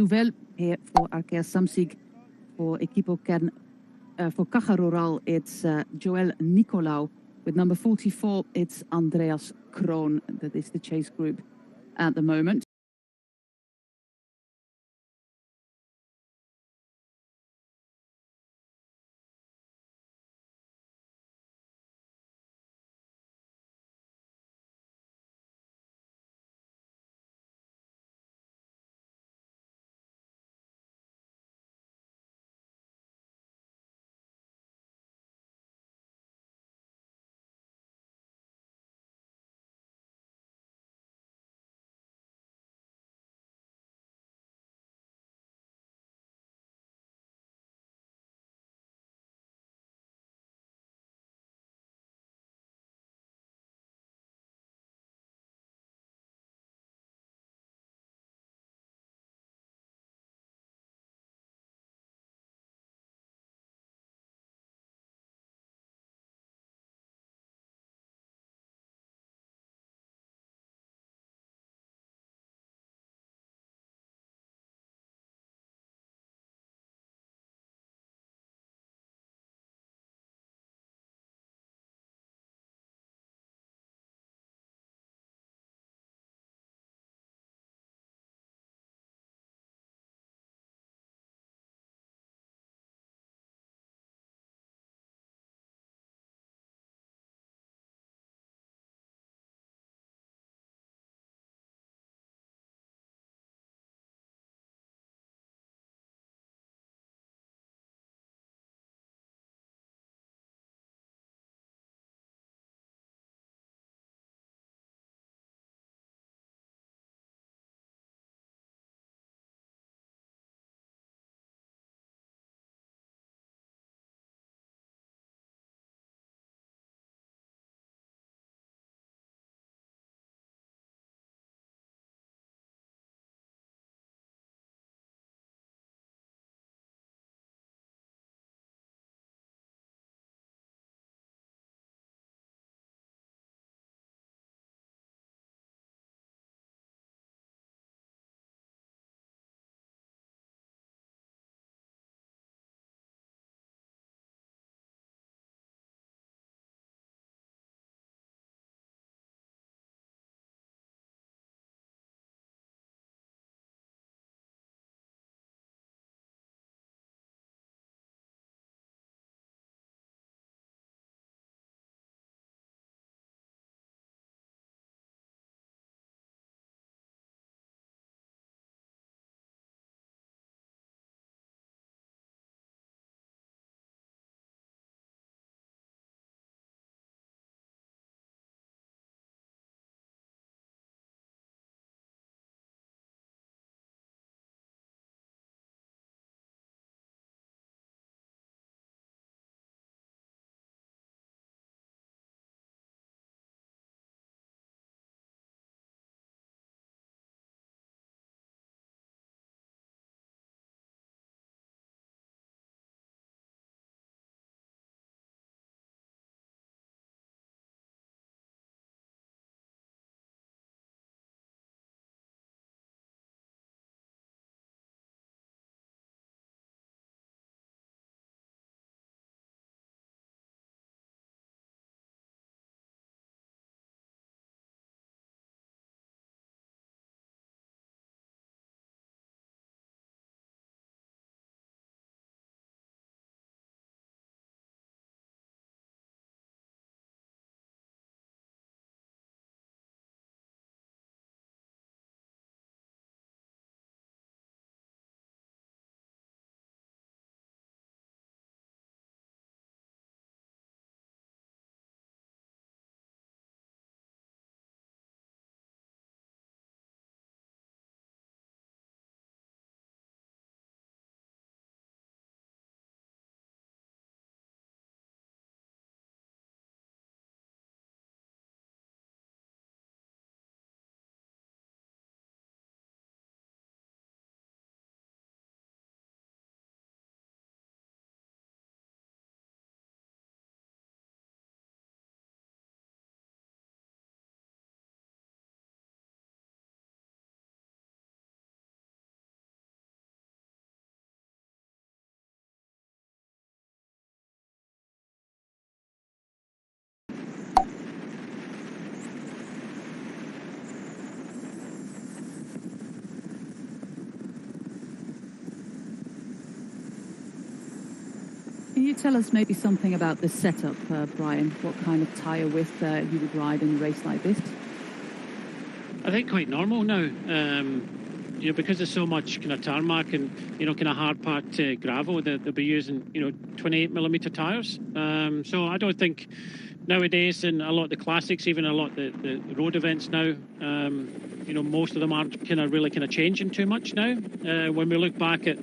nouvelle for Arkea Samsic for Equipo Kern for Caja Rural. It's Joel Nicolau. With number 44, it's Andreas Kroon. That is the chase group at the moment. Can you tell us maybe something about the setup, Brian? What kind of tyre width you would ride in a race like this? I think quite normal now. Because there's so much kind of tarmac and, kind of hard packed gravel, they'll be using, 28mm tyres. So I don't think nowadays in a lot of the classics, even a lot of the road events now, most of them aren't really changing too much now. When we look back at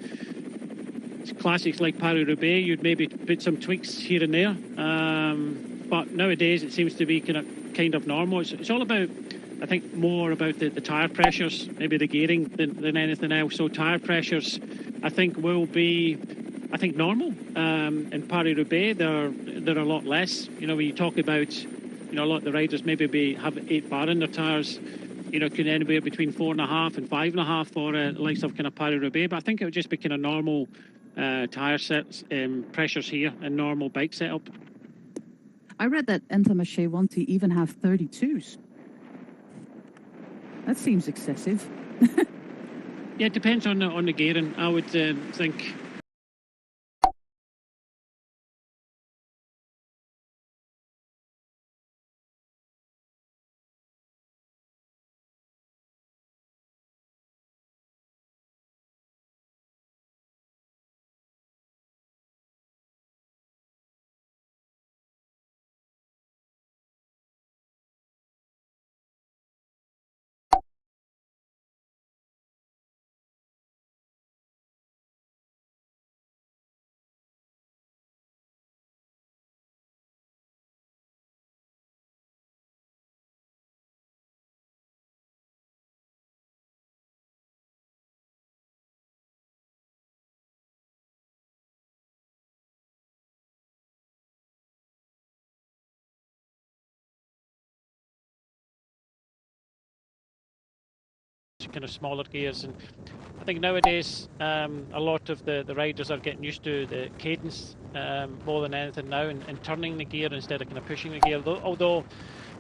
classics like Paris-Roubaix, you'd maybe put some tweaks here and there. But nowadays it seems to be kind of normal. It's all about, I think, more about the tyre pressures, maybe the gearing than anything else. So tyre pressures, I think, will be, normal. In Paris-Roubaix, they're a lot less. When you talk about, a lot of the riders maybe have 8 bar in their tyres, can anywhere between 4.5 and 5.5 for the likes of Paris-Roubaix. But I think it would just be normal tyre sets, pressures here, and normal bike setup. I read that Intermarché want to even have 32s. That seems excessive. Yeah, it depends on the gearing. I would think. Smaller gears, and I think nowadays a lot of the riders are getting used to the cadence more than anything now, and turning the gear instead of pushing the gear. Although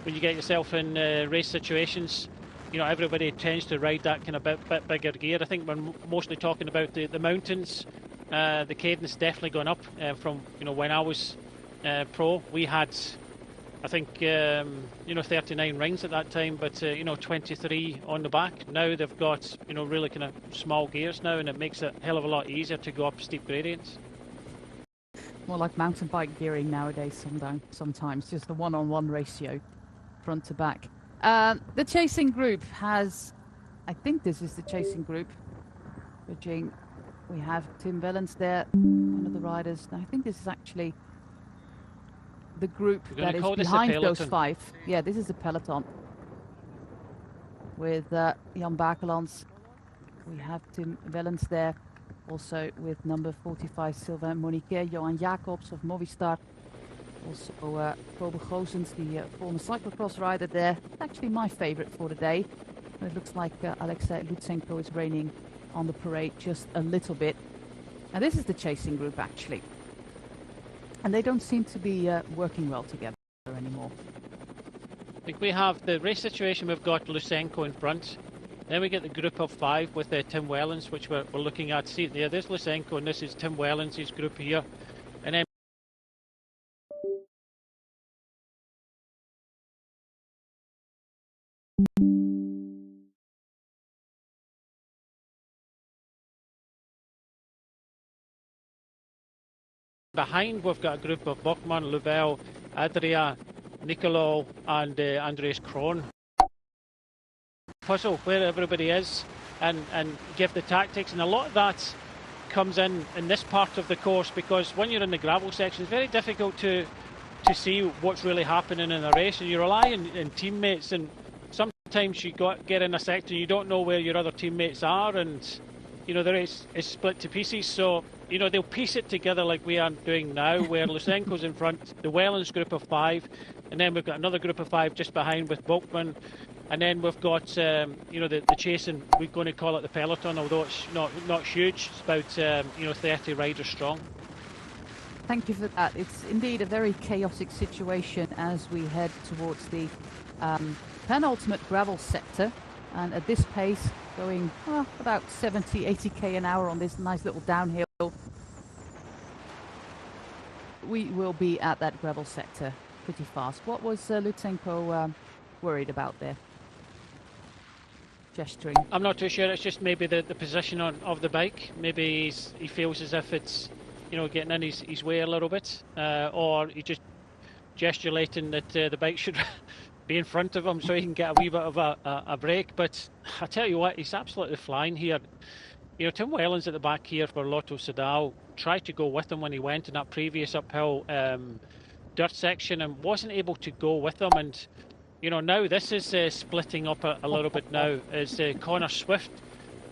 when you get yourself in race situations, everybody tends to ride that bit bigger gear. I think we're mostly talking about the mountains. The cadence definitely gone up from when I was pro. We had, I think, 39 rings at that time, but 23 on the back. Now they've got really small gears now, and it makes it a hell of a lot easier to go up steep gradients. More like mountain bike gearing nowadays. Sometimes just the one-on-one ratio, front to back. The chasing group has, I think this is the chasing group. Judging, we have Tim Wellens there, one of the riders. I think this is actually the group that is behind those 5. Yeah, this is the peloton. With Jan Bakelands, we have Tim Wellens there. Also with number 45, Sylvain Moniquet, Johan Jacobs of Movistar. Also Kobe Goossens, the former cyclocross rider there. Actually my favorite for the day. It looks like Alexei Lutsenko is reigning on the parade just a little bit. And this is the chasing group actually. And they don't seem to be working well together anymore. I think we have the race situation. We've got Lutsenko in front. Then we get the group of 5 with Tim Wellens, which we're looking at. See there, there's Lutsenko, and this is Tim Wellens, his group here. And then behind, we've got a group of Bachmann, Louvel, Adria, Nicolo, and Andreas Krohn. Puzzle where everybody is and give the tactics, and a lot of that comes in this part of the course, because when you're in the gravel section, it's very difficult to see what's really happening in a race, and you rely on teammates, and sometimes you get in a sector and you don't know where your other teammates are, and the race is split to pieces. So they'll piece it together like we are doing now, where Lutsenko's in front, the Wellens group of 5, and then we've got another group of 5 just behind with Bachmann, and then we've got the chasing. We're going to call it the peloton, although it's not huge. It's about 30 riders strong. Thank you for that. It's indeed a very chaotic situation as we head towards the penultimate gravel sector, and at this pace going about 70-80 k an hour on this nice little downhill. we will be at that gravel sector pretty fast. What was Lutsenko worried about there? Gesturing. I'm not too sure. It's just maybe the position of the bike. Maybe he feels as if it's, getting in his way a little bit, or he just gesticulating that the bike should be in front of him so he can get a wee bit of a break. But I tell you what, he's absolutely flying here. Tim Wellens at the back here for Lotto Soudal tried to go with him when he went in that previous uphill dirt section and wasn't able to go with him. And now this is splitting up a little bit now as Connor Swift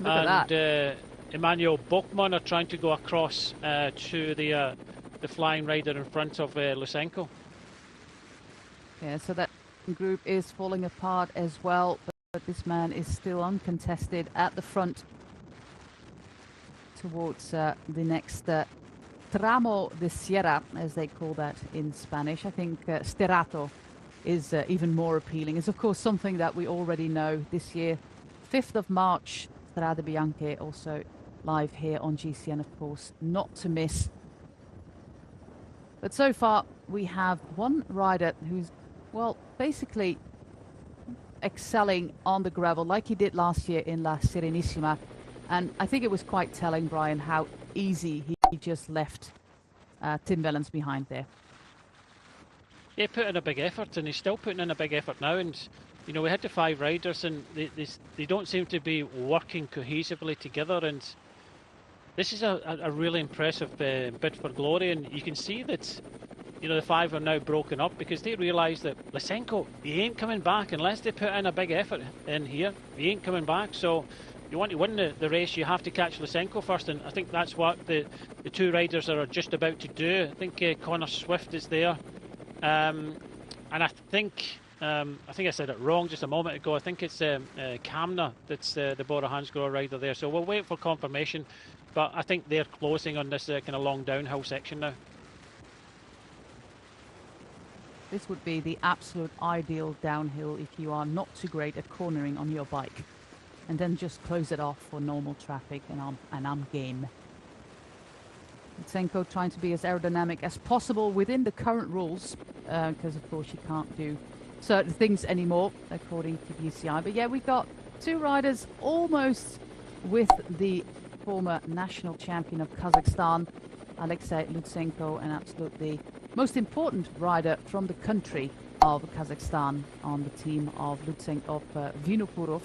and Emmanuel Bokman are trying to go across to the flying rider in front of Lutsenko. Yeah, so that group is falling apart as well, but this man is still uncontested at the front towards the next tramo de Sierra, as they call that in Spanish. I think Sterato is even more appealing. It's of course something that we already know this year. 5th of March, Strade Bianche, also live here on GCN, of course, not to miss. But so far we have one rider who's, well, basically excelling on the gravel like he did last year in La Serenissima. And I think it was quite telling, Brian, how easy he just left Tim Wellens behind there. Yeah, put in a big effort, and he's still putting in a big effort now. And we had the 5 riders, and they don't seem to be working cohesively together. And this is a really impressive bid for glory. And you can see that the 5 are now broken up because they realise that Lutsenko, he ain't coming back unless they put in a big effort in here. He ain't coming back. So you want to win the race, you have to catch Lutsenko first, and I think that's what the 2 riders are just about to do. I think Connor Swift is there, and I think I said it wrong just a moment ago. I think it's Kamna that's the Bora Hansgrohe rider there. So we'll wait for confirmation, but I think they're closing on this kind of long downhill section now. This would be the absolute ideal downhill if you are not too great at cornering on your bike. And then just close it off for normal traffic, and I'm game. Lutsenko trying to be as aerodynamic as possible within the current rules, because of course you can't do certain things anymore according to UCI. But yeah, we've got 2 riders almost with the former national champion of Kazakhstan, Alexei Lutsenko, and absolutely most important rider from the country of Kazakhstan on the team of Vinokurov.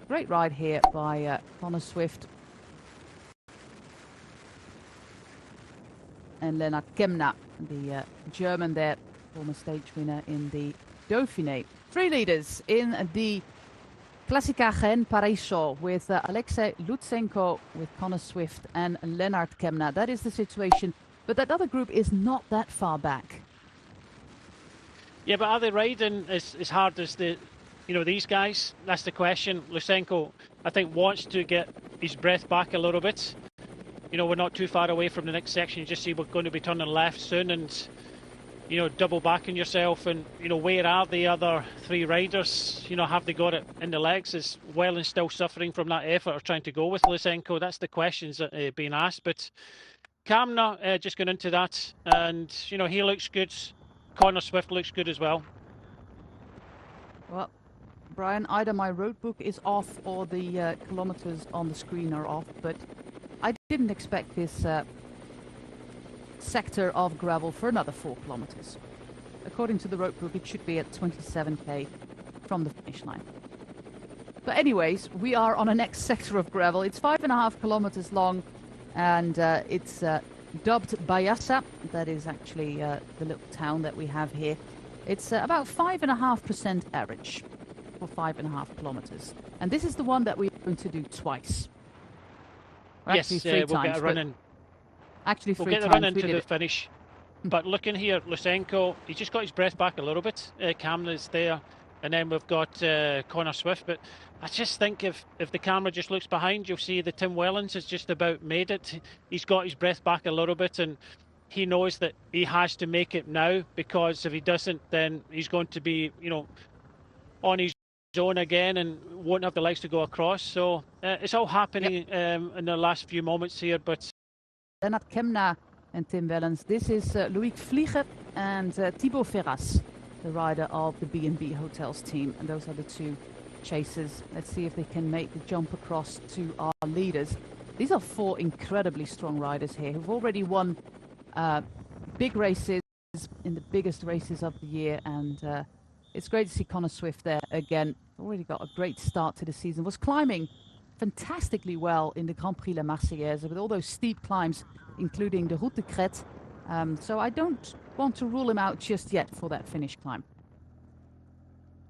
Great ride here by Connor Swift and Lennart Kemna, the German there, former stage winner in the Dauphiné. 3 leaders in the Clasica Jaen Paraiso with Alexei Lutsenko, with Connor Swift and Lennart Kemna. That is the situation, but that other group is not that far back. Yeah, but are they riding as hard as these guys? That's the question. Lutsenko, I think, wants to get his breath back a little bit. We're not too far away from the next section. You just see we're going to be turning left soon, and double backing yourself. And where are the other 3 riders? Have they got it in the legs? Is Wellens still suffering from that effort of trying to go with Lutsenko? That's the questions that are being asked. But Kamna just going into that, and he looks good. Connor Swift looks good as well. Well, Brian, either my road book is off or the kilometers on the screen are off, but I didn't expect this sector of gravel for another 4 kilometers. According to the road book, it should be at 27k from the finish line. But anyways, we are on a next sector of gravel. It's 5.5 kilometers long, and it's dubbed Bayasa. That is actually the little town that we have here. It's about 5.5% average for 5.5 kilometers. And this is the one that we're going to do twice. Or yes, actually 3 we'll times. get a run in. Actually 3 we'll get times. The run into the finish. But looking here, Lutsenko, he's just got his breath back a little bit. Kamna's there. And then we've got Connor Swift. But I just think if the camera just looks behind, you'll see that Tim Wellens has just about made it. He's got his breath back a little bit, and he knows that he has to make it now, because if he doesn't, then he's going to be, on his own again and won't have the legs to go across. So it's all happening in the last few moments here, but Lennart Kemna and Tim Wellens. This is Loïc Vliegen and Thibaut Ferras, the rider of the B&B Hotels team. And those are the two chasers. Let's see if they can make the jump across to our leaders. These are four incredibly strong riders here who've already won big races in the biggest races of the year. And it's great to see Connor Swift there again. Already got a great start to the season. Was climbing fantastically well in the Grand Prix La Marseillaise with all those steep climbs, including the Route de Crète. So I don't want to rule him out just yet for that finish climb.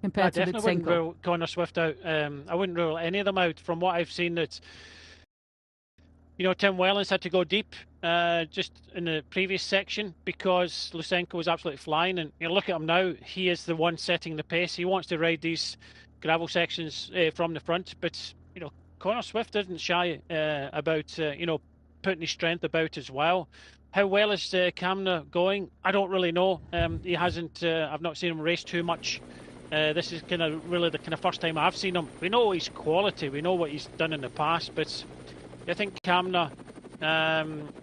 Compared to definitely wouldn't rule Connor Swift out. I wouldn't rule any of them out. From what I've seen, that Tim Wellens had to go deep just in the previous section because Lysenko was absolutely flying. And look at him now; he is the one setting the pace. He wants to ride these gravel sections from the front, but Connor Swift isn't shy about putting his strength about as well. How well is Kamna going? I don't really know. He hasn't. I've not seen him race too much. This is really the first time I've seen him. We know his quality. We know what he's done in the past, but I think Kamna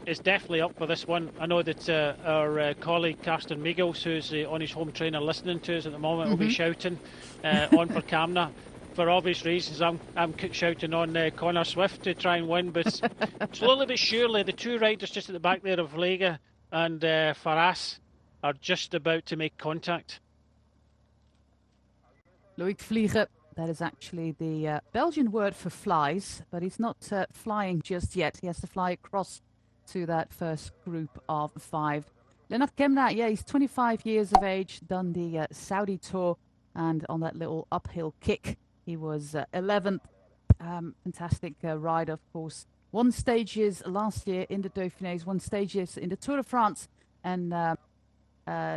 is definitely up for this one. I know that our colleague Karsten Miegels, who's on his home trainer listening to us at the moment, will be shouting on for Kamna. For obvious reasons, I'm shouting on Connor Swift to try and win, but slowly but surely, the two riders just at the back there of Vliegen and Ferras are just about to make contact. Loïc Vliegen, that is actually the Belgian word for flies, but he's not flying just yet. He has to fly across to that first group of 5. Lennart Kemna, yeah, he's 25 years of age, done the Saudi tour, and on that little uphill kick, he was 11th. Fantastic rider, of course. Won stages last year in the Dauphiné, won stages in the Tour de France and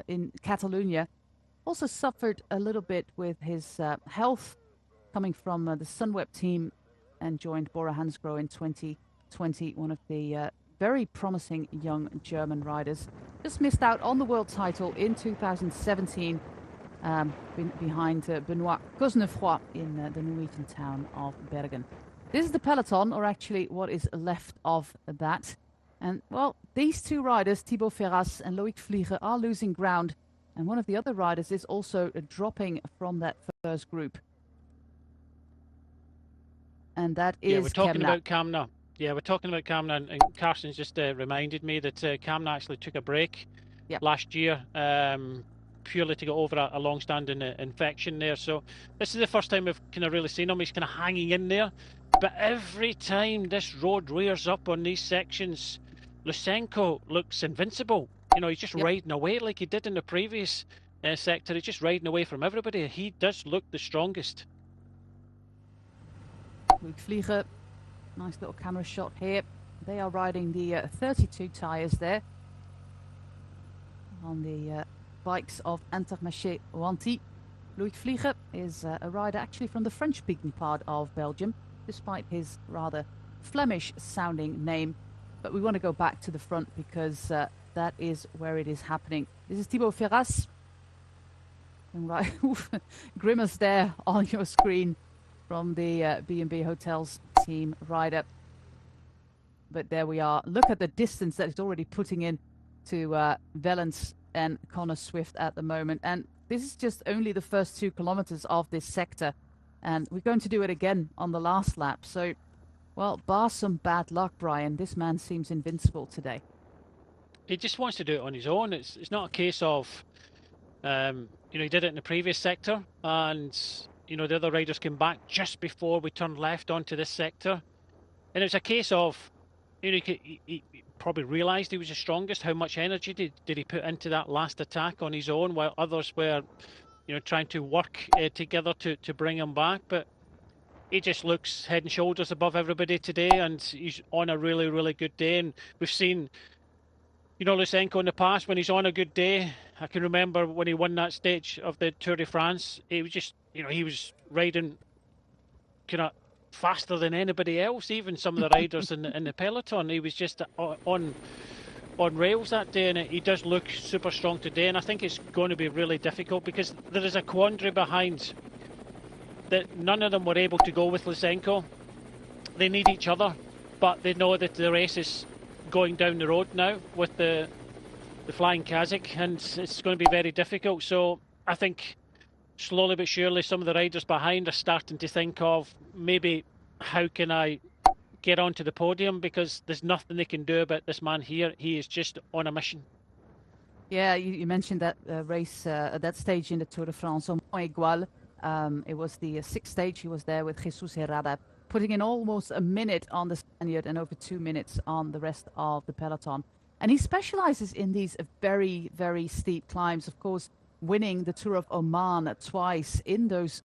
in Catalonia. Also suffered a little bit with his health, coming from the Sunweb team and joined Bora Hansgrohe in 2020, one of the very promising young German riders. Just missed out on the world title in 2017. Behind Benoit Cosnefroy in the Norwegian town of Bergen. This is the peloton, or actually what is left of that. And, well, these two riders, Thibaut Ferras and Loïc Vliegen, are losing ground. And one of the other riders is also dropping from that first group. And that is we're talking Kemna. about Kamna. Yeah, we're talking about Kamna, and Carsten's just reminded me that Kamna actually took a break last year. Purely to get over a long-standing infection there. So this is the first time we've really seen him. He's hanging in there. But every time this road rears up on these sections, Lysenko looks invincible. He's just riding away like he did in the previous sector. He's just riding away from everybody. He does look the strongest. Loïc Vliegen, nice little camera shot here. They are riding the 32 tyres there on the bikes of Intermarché Wanty. Loïc Vliegen is a rider actually from the French-speaking part of Belgium, despite his rather Flemish-sounding name. But we want to go back to the front because that is where it is happening. This is Thibaut Ferras. And right, grimace there on your screen from the B&B Hotels team rider. But there we are. Look at the distance that it's already putting in to Wellens and Connor Swift at the moment. And this is just only the first 2 kilometers of this sector. And we're going to do it again on the last lap. So, well, bar some bad luck, Brian, this man seems invincible today. He just wants to do it on his own. It's not a case of, he did it in the previous sector. And, the other riders came back just before we turned left onto this sector. And it's a case of, he probably realised he was the strongest. How much energy did he put into that last attack on his own, while others were, trying to work together to bring him back. But he just looks head and shoulders above everybody today, and he's on a really, really good day. And we've seen, Lysenko in the past, when he's on a good day. I can remember when he won that stage of the Tour de France. He was just, he was riding faster than anybody else, even some of the riders in the peloton. He was just on rails that day, and he does look super strong today. And I think it's going to be really difficult because there is a quandary behind that. None of them were able to go with Lysenko. They need each other, but they know that the race is going down the road now with the flying Kazakh, and it's going to be very difficult. So I think slowly but surely some of the riders behind are starting to think of maybe how can I get onto the podium, because there's nothing they can do about this man here. He is just on a mission. Yeah, you mentioned that race, that stage in the Tour de France, on Mont Aigual. It was the sixth stage. He was there with Jesus Herrada, putting in almost a minute on the Spaniard and over 2 minutes on the rest of the peloton. And he specializes in these very, very steep climbs. Of course, winning the Tour of Oman twice in those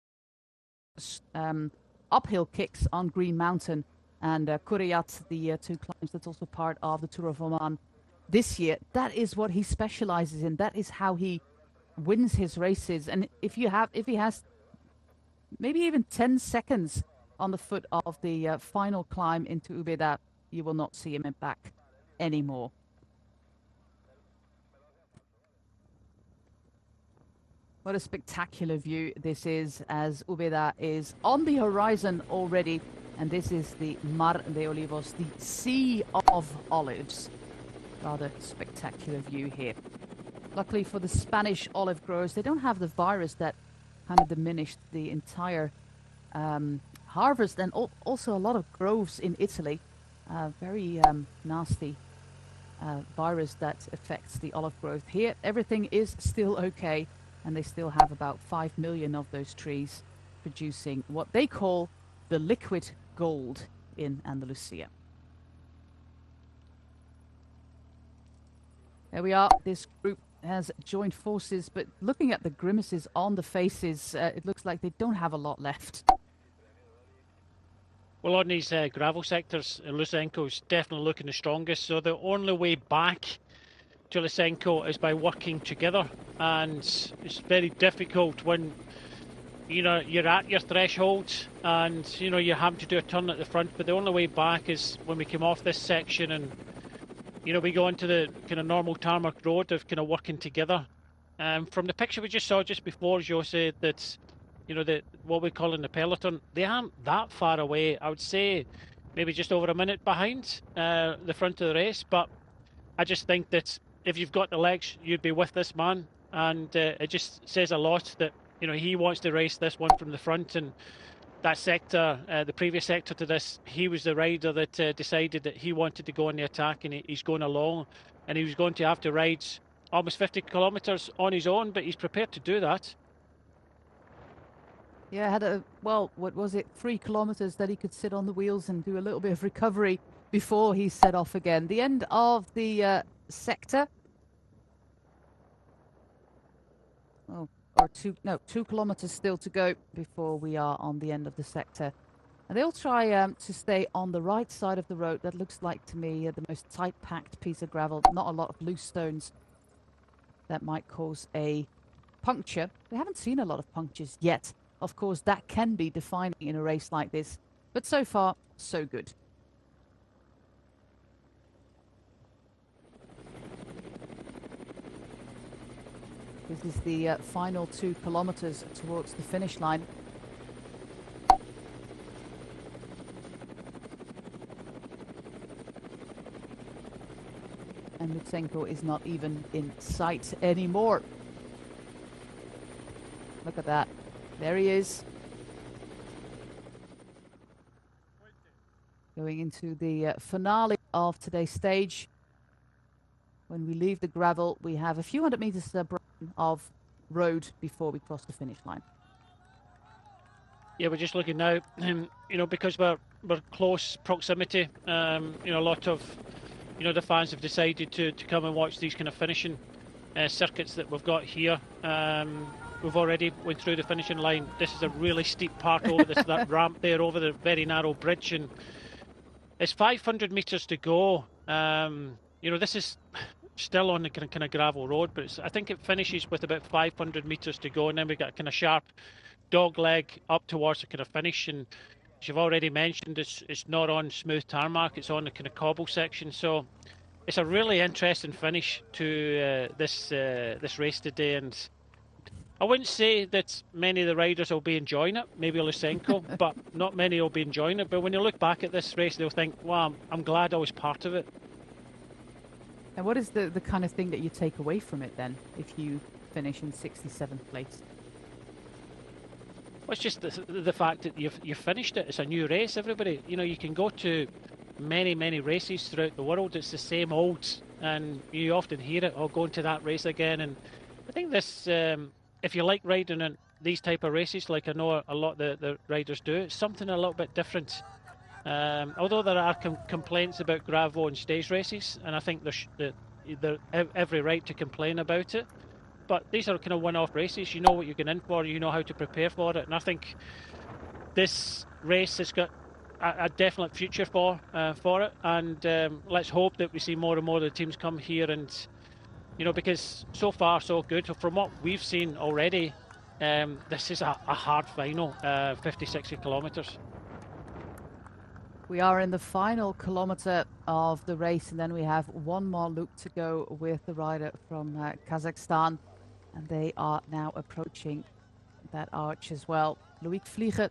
uphill kicks on Green Mountain and Kurayat, the two climbs that's also part of the Tour of Oman this year. That is what he specializes in. That is how he wins his races. And if he has maybe even 10 seconds on the foot of the final climb into Ubeda, you will not see him back anymore. What a spectacular view this is, as Ubeda is on the horizon already. And this is the Mar de Olivos, the Sea of Olives. Rather spectacular view here. Luckily for the Spanish olive growers, they don't have the virus that kind of diminished the entire harvest, and also a lot of groves in Italy. Very nasty virus that affects the olive growth. Here, everything is still okay, and they still have about 5 million of those trees producing what they call the liquid gold in Andalusia. There we are. This group has joined forces, but looking at the grimaces on the faces, it looks like they don't have a lot left. Well, on these gravel sectors, Lysenko's definitely looking the strongest. So the only way back to Lysenko is by working together, and it's very difficult when you're at your threshold and you have to do a turn at the front. But the only way back is when we come off this section and we go into the kind of normal tarmac road of kind of working together. From the picture we just saw just before, Joe said that what we call in the peloton, they aren't that far away. I would say maybe just over a minute behind the front of the race. But I just think that if you've got the legs, you'd be with this man, and it just says a lot that he wants to race this one from the front. And that sector, the previous sector to this, he was the rider that decided that he wanted to go on the attack, and he's going along, and he was going to have to ride almost 50 kilometres on his own, but he's prepared to do that. Yeah, had what was it, 3 kilometres that he could sit on the wheels and do a little bit of recovery before he set off again. The end of the sector. Oh. Or 2 kilometers still to go before we are on the end of the sector. And they'll try to stay on the right side of the road. That looks like to me the most tight-packed piece of gravel. Not a lot of loose stones that might cause a puncture. We haven't seen a lot of punctures yet. Of course, that can be defining in a race like this. But so far, so good. This is the final 2 kilometers towards the finish line. And Lutsenko is not even in sight anymore. Look at that. There he is. Going into the finale of today's stage. When we leave the gravel, we have a few hundred meters of road before we cross the finish line. Yeah, we're just looking now, because we're close proximity. A lot of, the fans have decided to come and watch these kind of finishing circuits that we've got here. We've already went through the finishing line. This is a really steep part over that ramp there over the very narrow bridge, and it's 500 meters to go. This is still on the kind of gravel road, but I think it finishes with about 500 meters to go, and then we got a kind of sharp dog leg up towards the kind of finish. And as you've already mentioned, it's not on smooth tarmac, it's on the kind of cobble section. So it's a really interesting finish to this race today, and I wouldn't say that many of the riders will be enjoying it, maybe Lysenko, but not many will be enjoying it. But when you look back at this race, they'll think, wow, I'm glad I was part of it. And what is the kind of thing that you take away from it then, if you finish in 67th place? Well, it's just the fact that you've finished it. It's a new race, everybody. You know, you can go to many races throughout the world. It's the same old, and you often hear it, going to that race again. And I think this, if you like riding in these type of races, like I know a lot of the riders do, it's something a little bit different. Although there are complaints about gravel and stage races, and I think there's every right to complain about it. But these are kind of one-off races. You know what you're going in for. You know how to prepare for it. And I think this race has got a definite future for it. And let's hope that we see more and more of the teams come here. And because so far so good. So from what we've seen already, this is a hard final, 50, 60 kilometers. We are in the final kilometer of the race, and then we have one more loop to go with the rider from Kazakhstan. And they are now approaching that arch as well. Loïc Vliegen,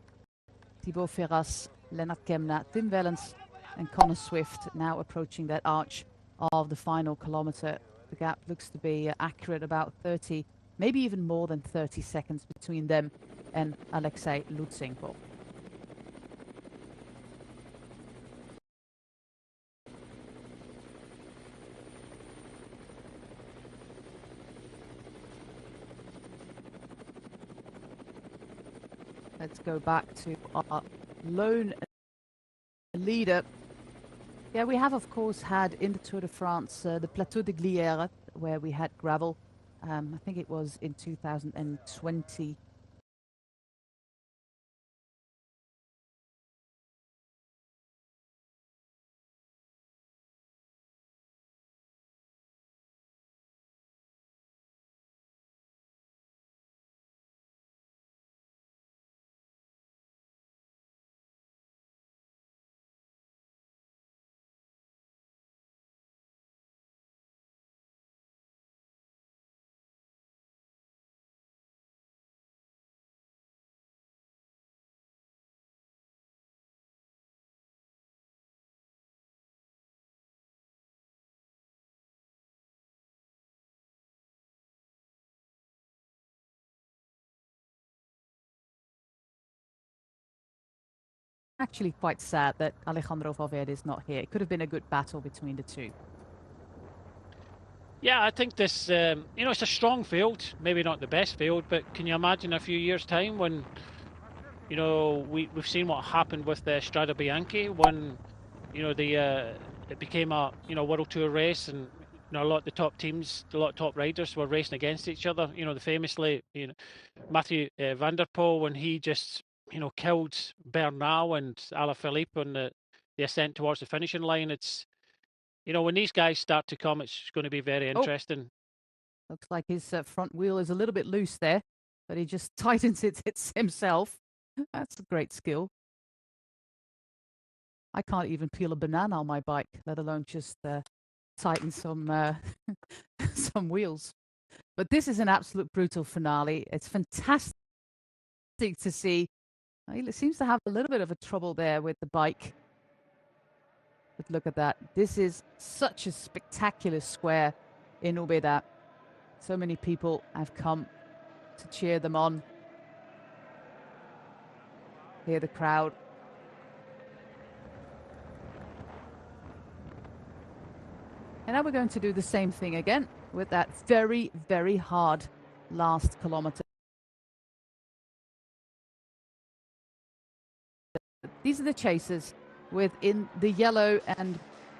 Thibaut Ferras, Lennart Kemna, Tim Wellens and Connor Swift now approaching that arch of the final kilometer. The gap looks to be accurate, about 30, maybe even more than 30 seconds between them and Alexei Lutsenko. Let's go back to our lone leader. Yeah, we have, of course, had in the Tour de France the Plateau de Glières, where we had gravel. I think it was in 2020. Actually quite sad that Alejandro Valverde is not here. It could have been a good battle between the two. Yeah, I think this, it's a strong field. Maybe not the best field, but can you imagine a few years' time when, we've seen what happened with the Strada Bianchi when, it became a, World Tour race, and a lot of the top teams, a lot of top riders were racing against each other. Famously, Mathieu van der Poel, when he just, killed Bernal and Alaphilippe on the ascent towards the finishing line. It's, when these guys start to come, it's going to be very interesting. Looks like his front wheel is a little bit loose there, but he just tightens it himself. That's a great skill. I can't even peel a banana on my bike, let alone just tighten some some wheels. But this is an absolute brutal finale. It's fantastic to see. He seems to have a little bit of a trouble there with the bike. But look at that. This is such a spectacular square in Úbeda. So many people have come to cheer them on. Hear the crowd. And now we're going to do the same thing again with that very, very hard last kilometer. These are the chasers, with in the yellow and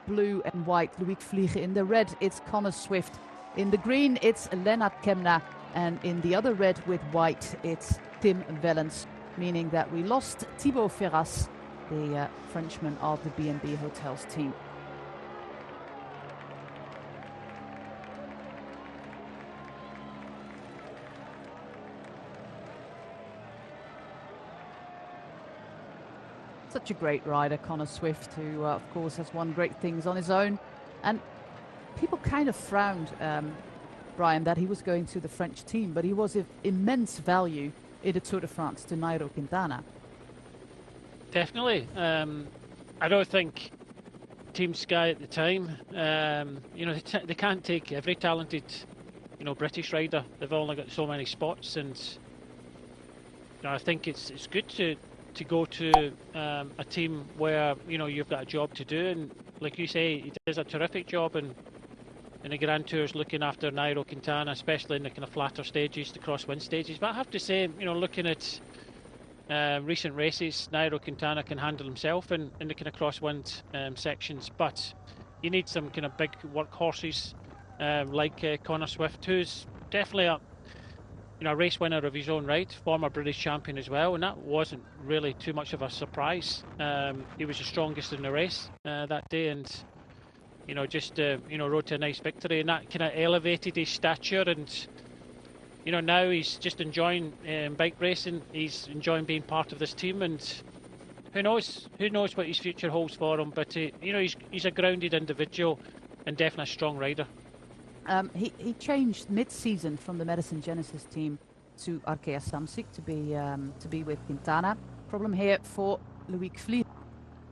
blue and white Loïc Vliegen. In the red, it's Connor Swift. In the green, it's Lennart Kemna. And in the other red with white, it's Tim Wellens, meaning that we lost Thibaut Ferras, the Frenchman of the B&B Hotels team. Such a great rider, Connor Swift, who, of course, has won great things on his own. And people kind of frowned, Brian, that he was going to the French team, but he was of immense value in the Tour de France to Nairo Quintana. Definitely. I don't think Team Sky at the time. You know, they can't take every talented, you know, British rider. They've only got so many spots, and you know, I think it's good to go to a team where, you know, you've got a job to do, and like you say, he does a terrific job in the Grand Tours, looking after Nairo Quintana, especially in the kind of flatter stages, the crosswind stages. But I have to say, you know, looking at recent races, Nairo Quintana can handle himself in the kind of crosswind sections, but you need some kind of big workhorses like Connor Swift, who's definitely a, you know, a race winner of his own right, former British champion as well, and that wasn't really too much of a surprise. He was the strongest in the race that day, and you know, just you know, rode to a nice victory, and that kind of elevated his stature. And you know, now he's just enjoying bike racing. He's enjoying being part of this team, and who knows what his future holds for him. But you know, he's a grounded individual and definitely a strong rider. He changed mid-season from the Medicine Genesis team to Arkea Samsic to be with Quintana. Problem here for Loïc Vliet.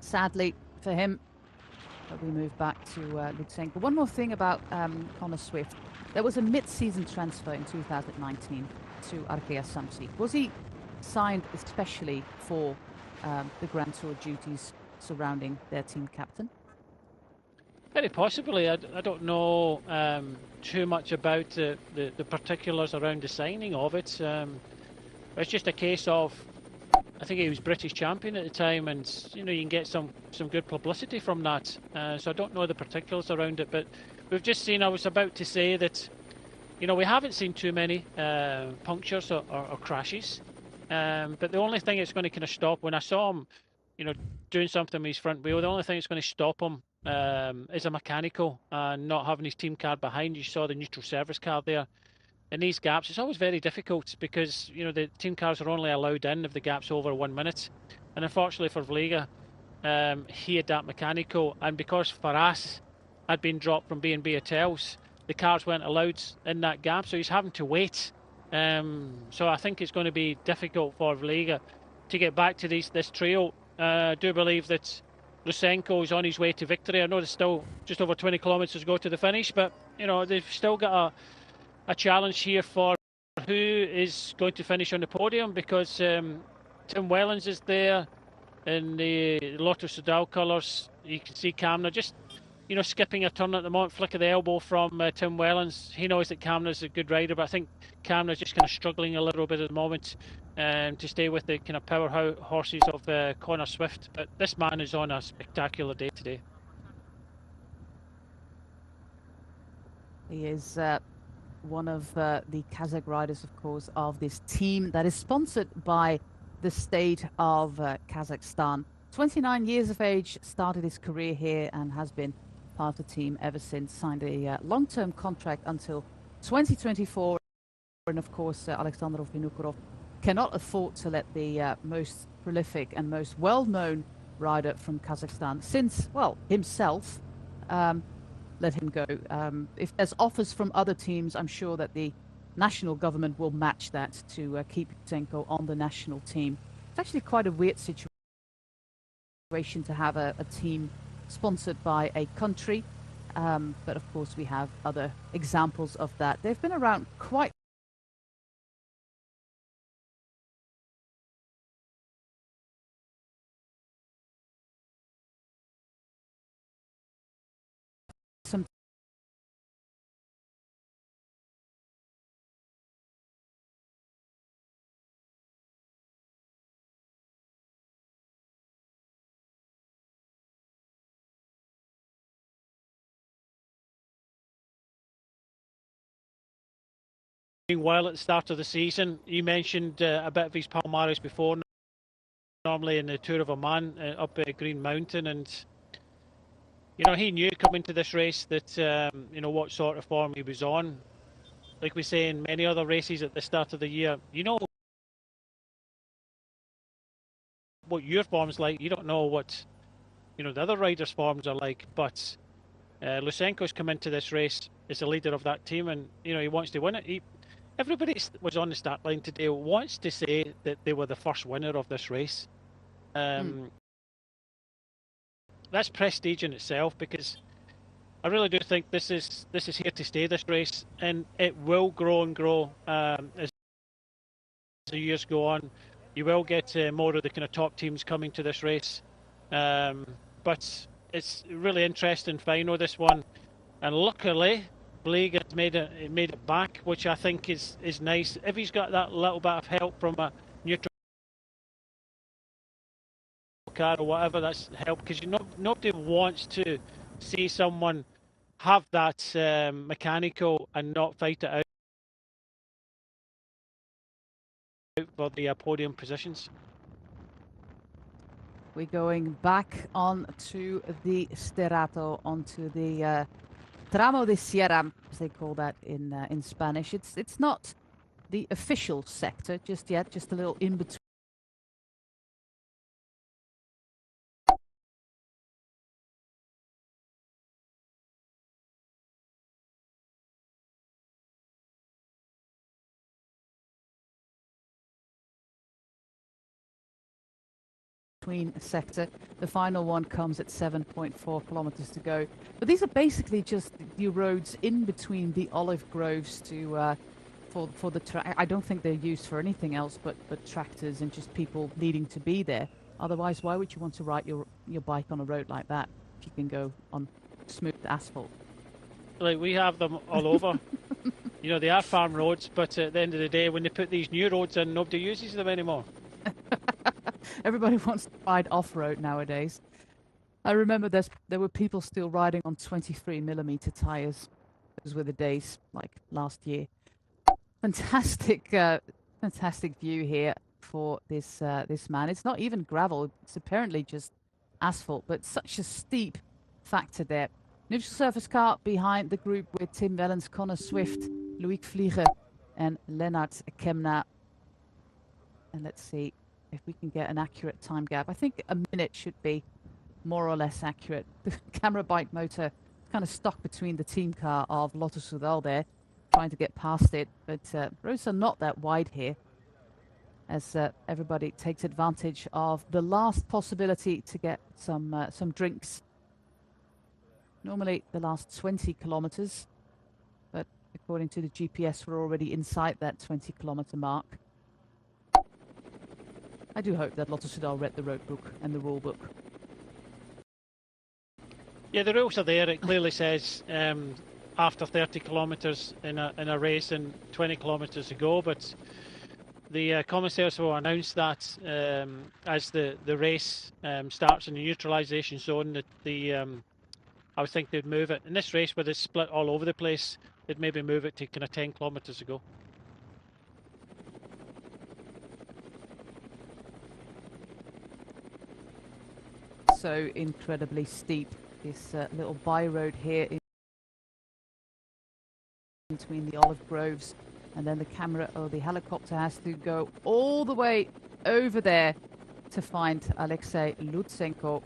Sadly for him, we move back to Lutsenko. One more thing about Connor Swift. There was a mid-season transfer in 2019 to Arkea Samsic. Was he signed especially for the Grand Tour duties surrounding their team captain? Very possibly. I don't know too much about the particulars around the signing of it. It's just a case of, I think he was British champion at the time, and you know, you can get some good publicity from that. So I don't know the particulars around it, but we've just seen, I was about to say that, you know, we haven't seen too many punctures or crashes. But the only thing that's going to kind of stop, when I saw him, you know, doing something with his front wheel, the only thing that's going to stop him is a mechanical and not having his team card behind. You saw the neutral service card there. In these gaps, it's always very difficult because, you know, the team cars are only allowed in if the gap's over 1 minute. And unfortunately for Vliega, he had that mechanical, and because Faras had been dropped from B&B Hotels, the cars weren't allowed in that gap, so he's having to wait. So I think it's going to be difficult for Vliega to get back to this trio. I do believe that Lutsenko is on his way to victory. I know there's still just over 20 kilometres to go to the finish, but you know, they've still got a challenge here for who is going to finish on the podium, because Tim Wellens is there in the Lotto Soudal colours. You can see Kamna just, you know, skipping a turn at the moment, flick of the elbow from Tim Wellens. He knows that Kamna's a good rider, but I think Kamna's just kind of struggling a little bit at the moment to stay with the kind of power horses of Connor Swift. But this man is on a spectacular day today. He is one of the Kazakh riders, of course, of this team that is sponsored by the state of Kazakhstan. 29 years of age, started his career here and has been part of the team ever since. Signed a long-term contract until 2024. And of course, Alexander Vinokurov cannot afford to let the most prolific and most well-known rider from Kazakhstan, since, well, himself, let him go. If there's offers from other teams, I'm sure that the national government will match that to keep Lutsenko on the national team. It's actually quite a weird situation to have a team sponsored by a country, but of course we have other examples of that. They've been around quite some Well, at the start of the season, you mentioned a bit of his palmares before, normally in the Tour of Oman up at Green Mountain, and you know, he knew coming to this race that you know, what sort of form he was on. Like we say in many other races at the start of the year, you know what your form's like. You don't know what, you know, the other riders' forms are like. But Lutsenko's come into this race as the leader of that team, and you know, he wants to win it. Everybody was on the start line today wants to say that they were the first winner of this race. that's prestige in itself, because I really do think this is here to stay, this race, and it will grow and grow as the years go on. You will get more of the kind of top teams coming to this race, but it's really interesting final, this one, and luckily Blake has made it back, which I think is nice. If he's got that little bit of help from a neutral car or whatever, that's help, because nobody wants to see someone have that mechanical and not fight it out for the podium positions. We're going back on to the Sterato, onto the Tramo de Sierra, as they call that in Spanish. It's not the official sector just yet, just a little in between. Sector. The final one comes at 7.4 kilometers to go. But these are basically just the roads in between the olive groves to for the track. I don't think they're used for anything else but tractors and just people needing to be there. Otherwise, why would you want to ride your bike on a road like that if you can go on smooth asphalt? Like, we have them all over. You know, they are farm roads, but at the end of the day, when they put these new roads in, nobody uses them anymore. Everybody wants to ride off-road nowadays. I remember there were people still riding on 23mm tires. Those were the days, like last year. Fantastic, fantastic view here for this man. It's not even gravel; it's apparently just asphalt, but such a steep factor there. Neutral surface car behind the group with Tim Wellens, Connor Swift, Loïc Vlieger, and Lennart Kemna. And let's see if we can get an accurate time gap. I think a minute should be more or less accurate. The camera bike motor kind of stuck between the team car of Lotto Soudal there, trying to get past it. But roads are not that wide here, as everybody takes advantage of the last possibility to get some drinks. Normally the last 20 kilometers, but according to the GPS, we're already inside that 20-kilometer mark. I do hope that Lotto Soudal read the road book and the rule book. Yeah, the rules are there. It clearly says after 30 kilometres in a race and 20 kilometres to go, but the commissaires will announce that as the race starts in the neutralisation zone, that I would think they'd move it. In this race, where it's split all over the place, they'd maybe move it to kind of 10 kilometres to go. So incredibly steep, this little by road here in between the olive groves, and then the camera or the helicopter has to go all the way over there to find Alexei Lutsenko.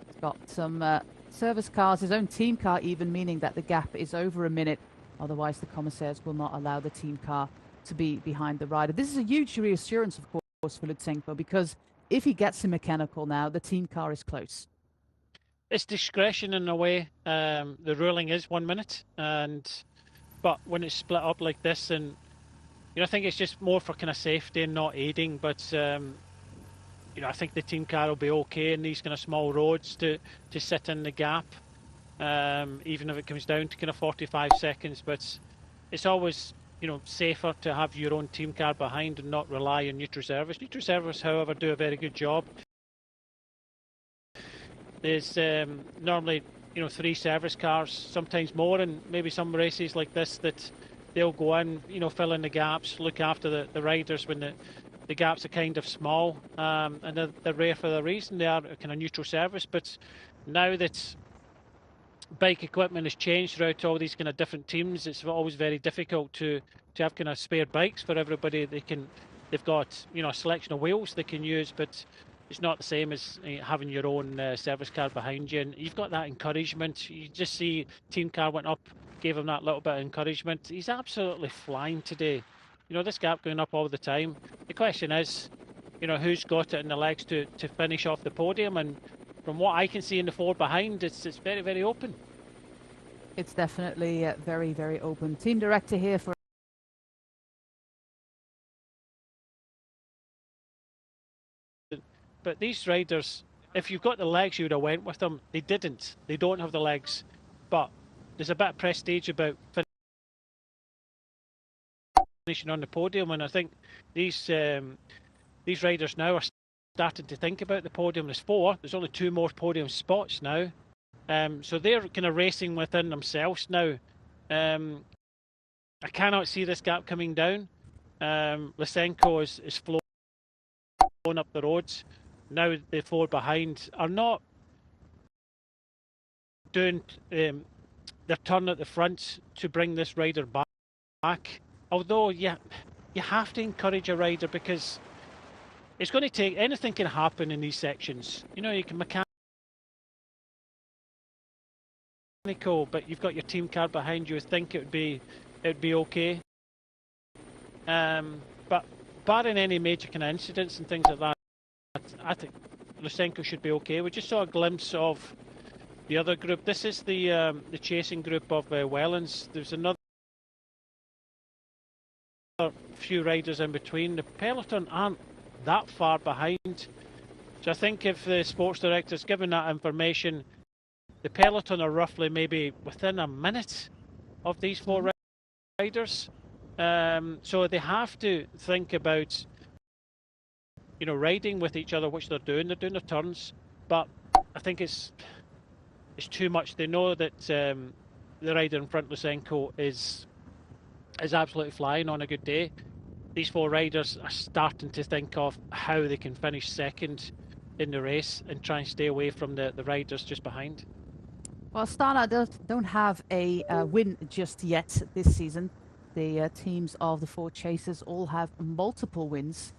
He's got some service cars, his own team car even, meaning that the gap is over a minute. Otherwise the commissaires will not allow the team car to be behind the rider. This is a huge reassurance, of course, for Lutsenko, because if he gets a mechanical now, the team car is close. It's discretion in a way. The ruling is 1 minute, but when it's split up like this, and I think it's just more for kind of safety and not aiding. But I think the team car will be okay in these kind of small roads to sit in the gap, even if it comes down to kind of 45 seconds. But it's always safer to have your own team car behind and not rely on neutral service. Neutral service, however, do a very good job. There's normally 3 service cars, sometimes more, and maybe some races like this that they'll go in, fill in the gaps, look after the riders when the gaps are kind of small, and they're rare for the reason. They are kind of neutral service. But now that bike equipment has changed throughout all these kind of different teams, it's always very difficult to have kind of spare bikes for everybody. They've got a selection of wheels they can use, but it's not the same as having your own service car behind you, and you've got that encouragement. You just see team car went up, gave him that little bit of encouragement. He's absolutely flying today. This gap going up all the time. The question is, who's got it in the legs to finish off the podium, and from what I can see in the four behind, it's very, very open. It's definitely very, very open. Team director here for But these riders, if you've got the legs, you would have went with them. They didn't. They don't have the legs. But there's a bit of prestige about finishing on the podium, and I think these riders now are starting to think about the podium. There's four. There's only two more podium spots now. So they're kind of racing within themselves now. I cannot see this gap coming down. Lysenko is flowing up the roads. Now the four behind are not doing their turn at the front to bring this rider back. Although, yeah, you have to encourage a rider, because it's going to take, anything can happen in these sections. You know, you can mechanical, but you've got your team car behind you. I think it'd be okay. But barring any major kind of incidents and things like that, I think Lysenko should be okay. We just saw a glimpse of the other group. This is the chasing group of Wellens. There's another few riders in between. The peloton aren't that far behind. So I think if the sports director's given that information, the peloton are roughly maybe within a minute of these four riders. So they have to think about, you know, riding with each other, which they're doing. They're doing their turns, but I think it's too much. They know that the rider in front, Lysenko, is absolutely flying on a good day. These four riders are starting to think of how they can finish second in the race and try and stay away from the riders just behind. Well, Astana don't have a win just yet this season. The teams of the four chasers all have multiple wins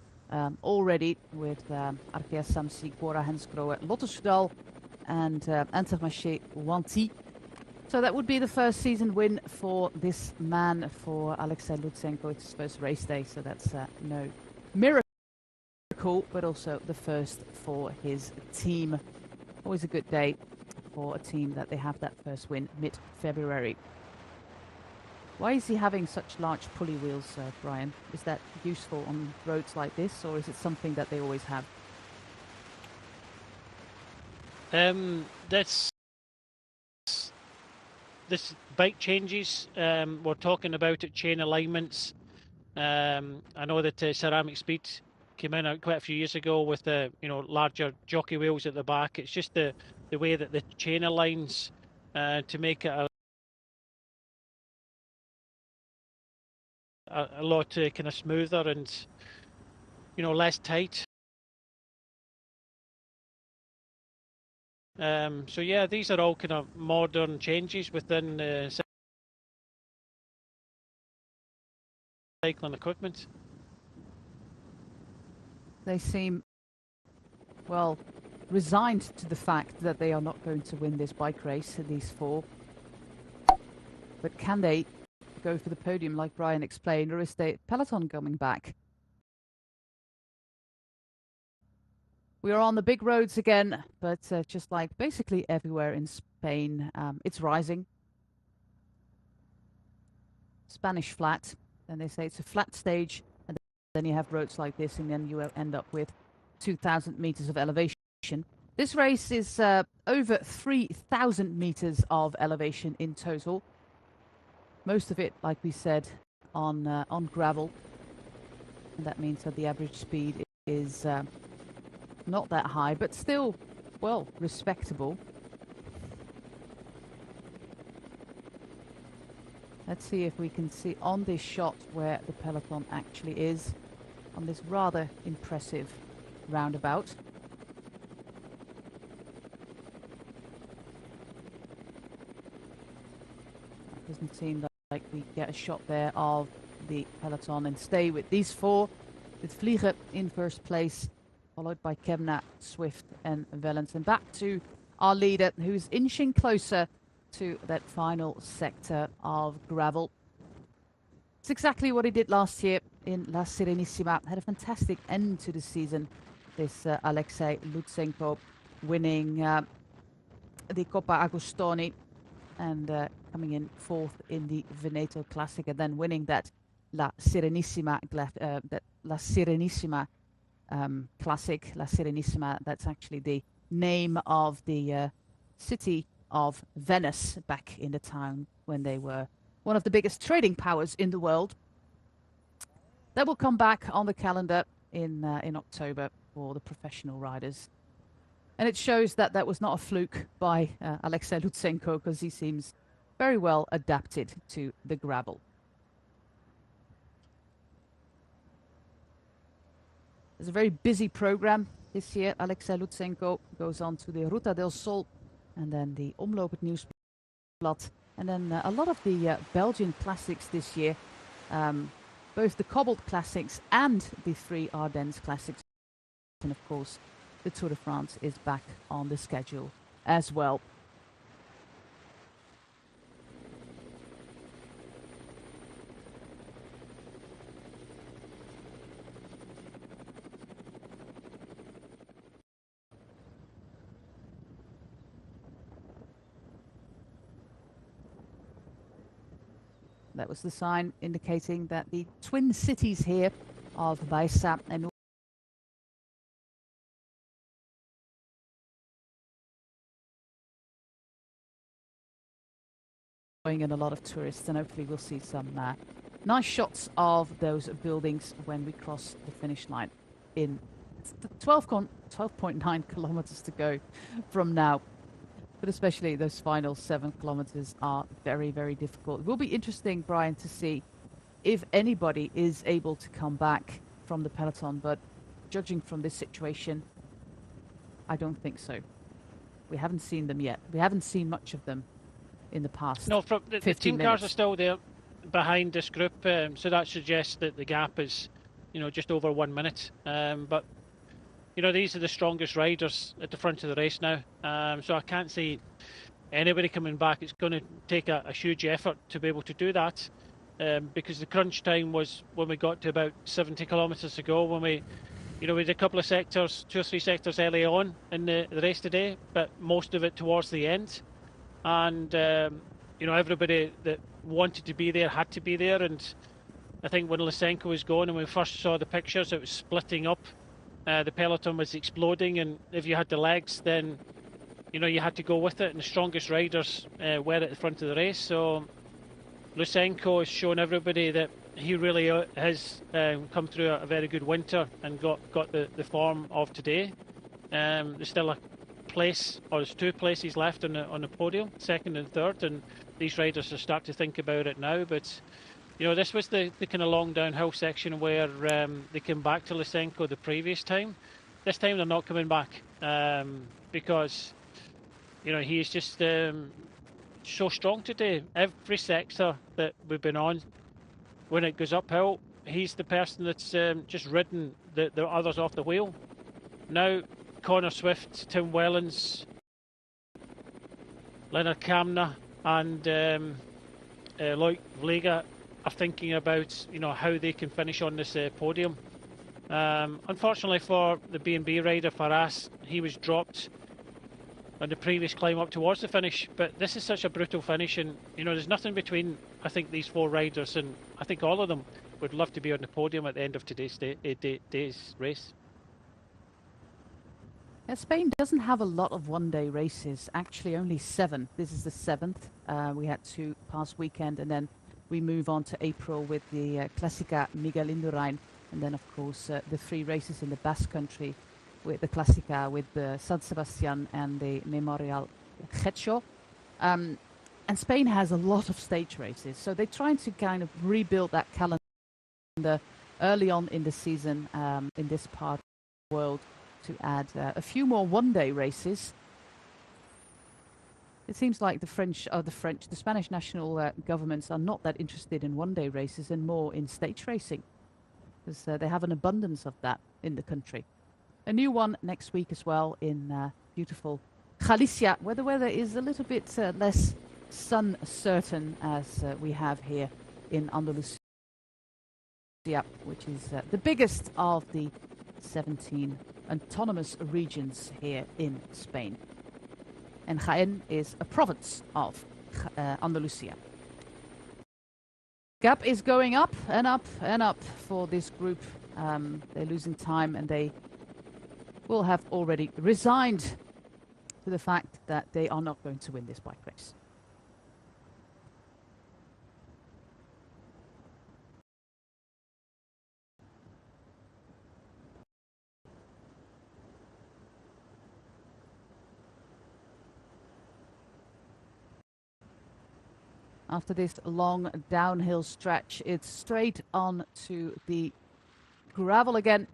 already, with Arkea Samsic, Bora Hensgrohe, Lotte Soudal and Intermarché Wanty. So that would be the first season win for this man, for Alexei Lutsenko. It's his first race day, so that's no miracle, but also the first for his team. Always a good day for a team that they have that first win mid-February. Why is he having such large pulley wheels, Brian? Is that useful on roads like this, or is it something that they always have? This bike changes. We're talking about it, chain alignments. I know that Ceramic Speed came in quite a few years ago with the larger jockey wheels at the back. It's just the way that the chain aligns to make it a lot kind of smoother and less tight. So yeah, these are all kind of modern changes within cycling equipment. They seem, well, resigned to the fact that they are not going to win this bike race, these four. But can they go for the podium like Brian explained, or is the peloton coming back? We are on the big roads again, but just like basically everywhere in Spain, it's rising. Spanish flat, and they say it's a flat stage, and then you have roads like this, and then you end up with 2,000 meters of elevation. This race is over 3,000 meters of elevation in total. Most of it, like we said, on gravel, and that means that the average speed is not that high, but still, well, respectable. Let's see if we can see on this shot where the peloton actually is on this rather impressive roundabout. It doesn't seem like we get a shot there of the peloton, and stay with these four, with Vliegen in first place, followed by Kemna, Swift and Wellens. And back to our leader, who's inching closer to that final sector of gravel. It's exactly what he did last year in La Serenissima. Had a fantastic end to the season, this Alexei Lutsenko. winning the Coppa Agostoni and coming in fourth in the Veneto Classica, then winning that La Serenissima Classic. La Serenissima, that's actually the name of the city of Venice back in the time when they were one of the biggest trading powers in the world. That will come back on the calendar in October for the professional riders. And it shows that that was not a fluke by Alexei Lutsenko, because he seems very well adapted to the gravel. There's a very busy program this year. Alexei Lutsenko goes on to the Ruta del Sol and then the Omloop het Nieuwsblad. And then a lot of the Belgian classics this year, both the Cobbled Classics and the 3 Ardennes Classics. And of course, the Tour de France is back on the schedule as well. That was the sign indicating that the twin cities here of Baissa and in a lot of tourists, and hopefully we'll see some nice shots of those buildings when we cross the finish line in 12.9 kilometers to go from now. But especially those final 7 kilometers are very, very difficult. It will be interesting, Brian, to see if anybody is able to come back from the peloton, but judging from this situation, I don't think so. We haven't seen them yet. We haven't seen much of them in the past. No, from the team cars are still there behind this group, so that suggests that the gap is, just over 1 minute. But these are the strongest riders at the front of the race now, so I can't see anybody coming back. It's going to take a huge effort to be able to do that, because the crunch time was when we got to about 70 kilometres to go, when we did a couple of sectors, 2 or 3 sectors early on in the race today, but most of it towards the end. And, everybody that wanted to be there had to be there. And I think when Lysenko was going and we first saw the pictures, it was splitting up. The peloton was exploding, and if you had the legs, then you had to go with it, and the strongest riders were at the front of the race. So Lysenko has shown everybody that he really has come through a very good winter and got the form of today. There's still a place, or there's 2 places left on the podium, 2nd and 3rd, and these riders are starting to think about it now. But this was the kind of long downhill section where they came back to Lysenko the previous time. This time they're not coming back, because he is just so strong today. Every sector that we've been on, when it goes uphill, he's the person that's just ridden the others off the wheel. Now Connor Swift, Tim Wellens, Leonard Kamna and Loic Vlega are thinking about how they can finish on this podium. Unfortunately for the B&B rider Faras, he was dropped on the previous climb up towards the finish, but this is such a brutal finish, and there's nothing between, I think, these 4 riders, and I think all of them would love to be on the podium at the end of today's day's race. Spain doesn't have a lot of one-day races, actually only 7. This is the 7th. We had 2 past weekend, and then we move on to April with the Clasica Miguel Indurain, and then of course the 3 races in the Basque Country with the Clasica, with the San Sebastian and the Memorial Getxo. And Spain has a lot of stage races, so they're trying to kind of rebuild that calendar early on in the season in this part of the world, to add a few more one-day races. It seems like the Spanish national governments are not that interested in one-day races and more in stage racing, because they have an abundance of that in the country. A new one next week as well in beautiful Galicia, where the weather is a little bit less sun certain as we have here in Andalusia, which is the biggest of the 17 autonomous regions here in Spain. And Jaén is a province of Andalusia. Gap is going up and up and up for this group. They're losing time, and they will have already resigned to the fact that they are not going to win this bike race. After this long downhill stretch, it's straight on to the gravel again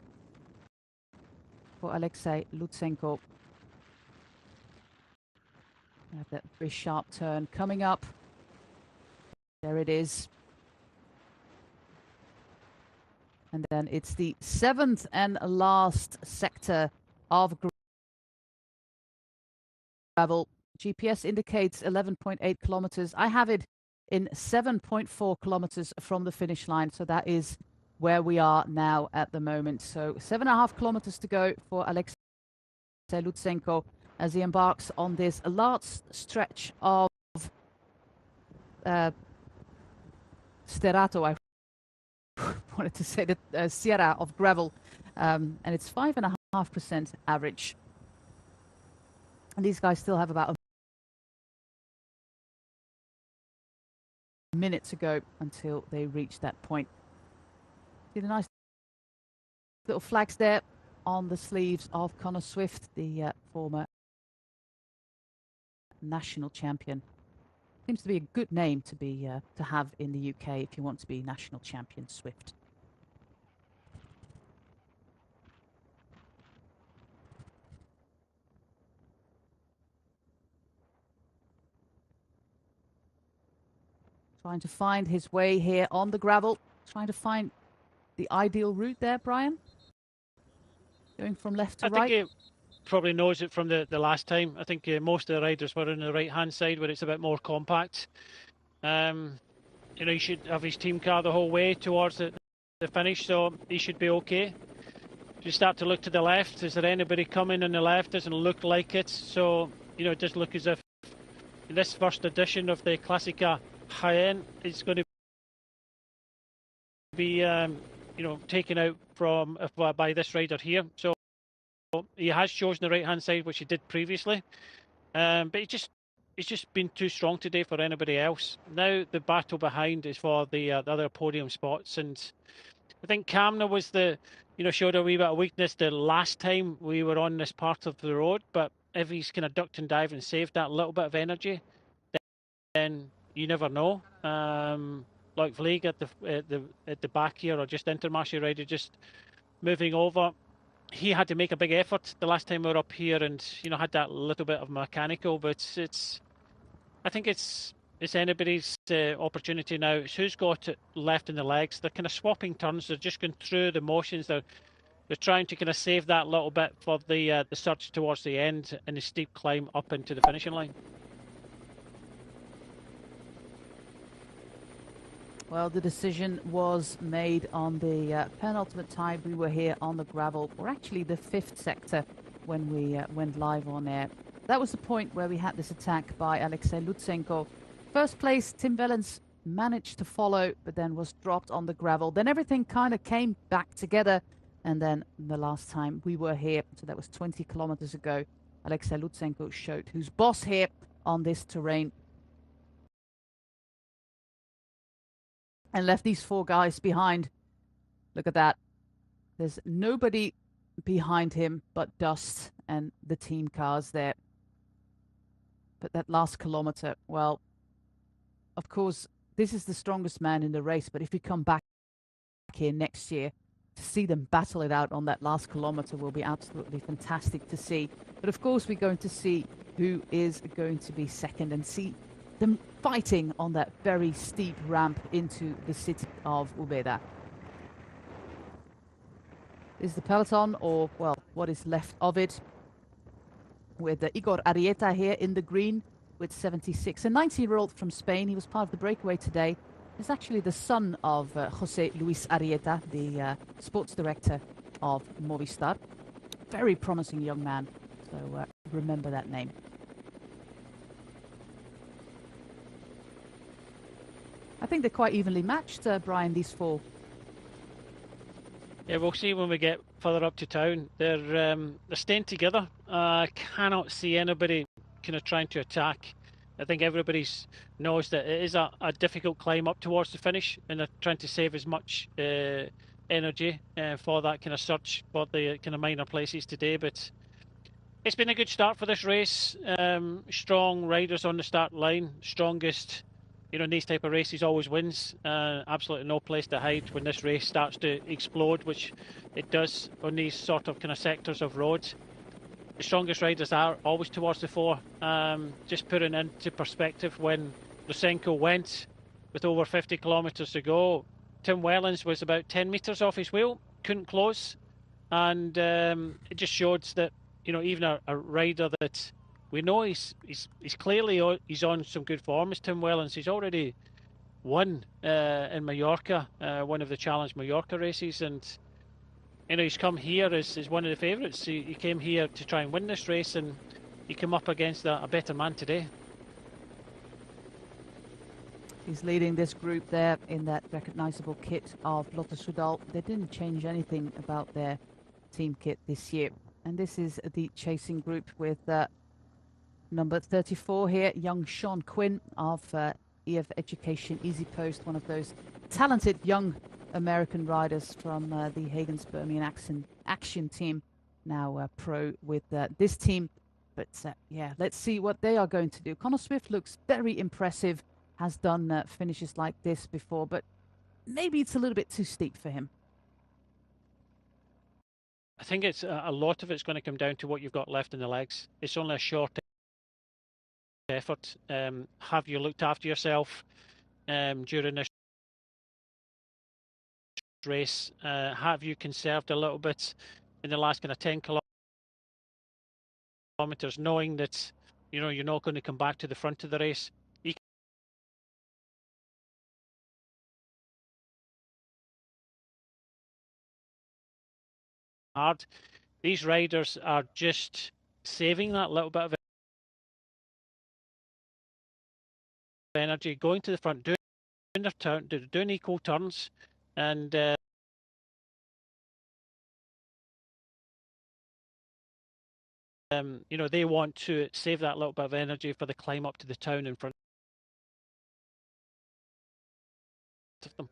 for Alexei Lutsenko. We have that very sharp turn coming up. There it is. And then it's the 7th and last sector of gravel. GPS indicates 11.8 kilometers. I have it in 7.4 kilometers from the finish line. So that is where we are now at the moment. So 7.5 kilometers to go for Alexei Lutsenko as he embarks on this last stretch of Sterato. I wanted to say the Sierra of gravel. And it's 5.5% average. And these guys still have about a minute to go until they reach that point. See the nice little flags there on the sleeves of Connor Swift, the former national champion. Seems to be a good name to have in the UK if you want to be national champion, Swift. Trying to find his way here on the gravel. Trying to find the ideal route there, Brian. Going from left to right. I think he probably knows it from the last time. I think most of the riders were on the right-hand side where it's a bit more compact. You know, he should have his team car the whole way towards the finish, so he should be okay. If you start to look to the left, is there anybody coming on the left? Doesn't look like it. So, you know, it does look as if in this first edition of the Clasica Jaen, it's going to be, you know, taken out from by this rider here. So he has chosen the right-hand side, which he did previously. But it's just been too strong today for anybody else. Now the battle behind is for the other podium spots, and I think Kamna was showed a wee bit of weakness the last time we were on this part of the road. But if he's kind of ducked and dived and saved that little bit of energy, then you never know. Like Vlieg at the back here, or just Intermarché rider just moving over. He had to make a big effort the last time we were up here, and had that little bit of mechanical. But I think it's anybody's opportunity now. It's who's got it left in the legs. They're kind of swapping turns. They're just going through the motions. They're trying to kind of save that little bit for the surge towards the end and the steep climb up into the finishing line. Well, the decision was made on the penultimate time. We were here on the gravel, or actually the 5th sector when we went live on air. That was the point where we had this attack by Alexei Lutsenko. First place, Tim Wellens managed to follow, but then was dropped on the gravel. Then everything kind of came back together. And then the last time we were here, so that was 20 kilometers ago, Alexei Lutsenko showed who's boss here on this terrain. And left these 4 guys behind. Look at that. There's nobody behind him but dust and the team cars there. But that last kilometer, well, of course, this is the strongest man in the race. But if we come back here next year, to see them battle it out on that last kilometer will be absolutely fantastic to see. But of course, we're going to see who is going to be second and see them fighting on that very steep ramp into the city of Úbeda. This is the peloton, or, well, what is left of it, with Igor Arrieta here in the green with 76. A 19-year-old from Spain. He was part of the breakaway today. He's actually the son of José Luis Arrieta, the sports director of Movistar. very promising young man. So remember that name. I think they're quite evenly matched, Brian, these four. Yeah, we'll see when we get further up to town. They're staying together. I cannot see anybody kind of trying to attack. I think everybody knows that it is a difficult climb up towards the finish, and they're trying to save as much energy for that kind of search for the kind of minor places today. But it's been a good start for this race. Strong riders on the start line. Strongest, in these type of races always wins. Absolutely no place to hide when this race starts to explode, which it does on these sort of kind of sectors of roads. The strongest riders are always towards the fore. Just putting into perspective, when Lusenko went with over 50 kilometres to go, Tim Wellens was about 10 metres off his wheel, couldn't close, and it just showed that even a rider that we know he's clearly he's on some good form is Tim Wellens. He's already won in Mallorca, one of the Challenge Mallorca races, and he's come here as one of the favourites. He came here to try and win this race, and he came up against a better man today. He's leading this group there in that recognisable kit of Lotto Soudal. They didn't change anything about their team kit this year. And this is the chasing group with number 34 here, young Sean Quinn of EF Education Easy Post, one of those talented young American riders from the Hagen's Birmingham Action team, now pro with this team. But yeah, let's see what they are going to do. Connor Swift looks very impressive, has done finishes like this before, but maybe it's a little bit too steep for him. I think it's a lot of it's going to come down to what you've got left in the legs. It's only a short effort. Have you looked after yourself during this race? Have you conserved a little bit in the last kind of 10 kilometres, knowing that you're not going to come back to the front of the race? Hard. These riders are just saving that little bit of energy, going to the front, doing their turn, doing equal turns, and they want to save that little bit of energy for the climb up to the town in front of them.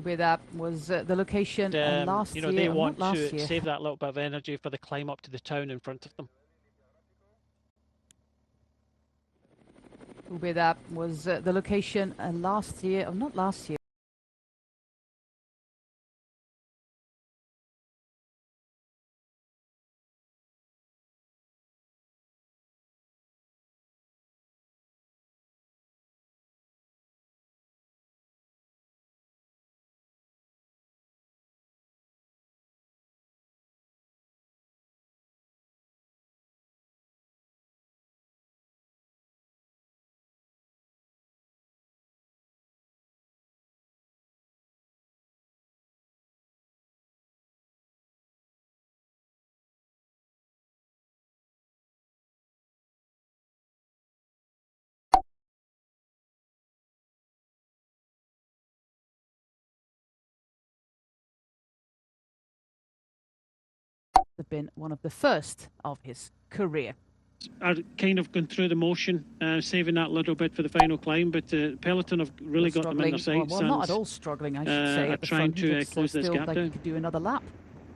That was the location last year. They want to save that little bit of energy for the climb up to the town in front of them. That was the location last year, or not last year. Have been one of the first of his career. Are kind of going through the motion, saving that little bit for the final climb, but Peloton have really got them in their sights. Well, not at all struggling, I should say. Are trying to close this gap down. Could do another lap.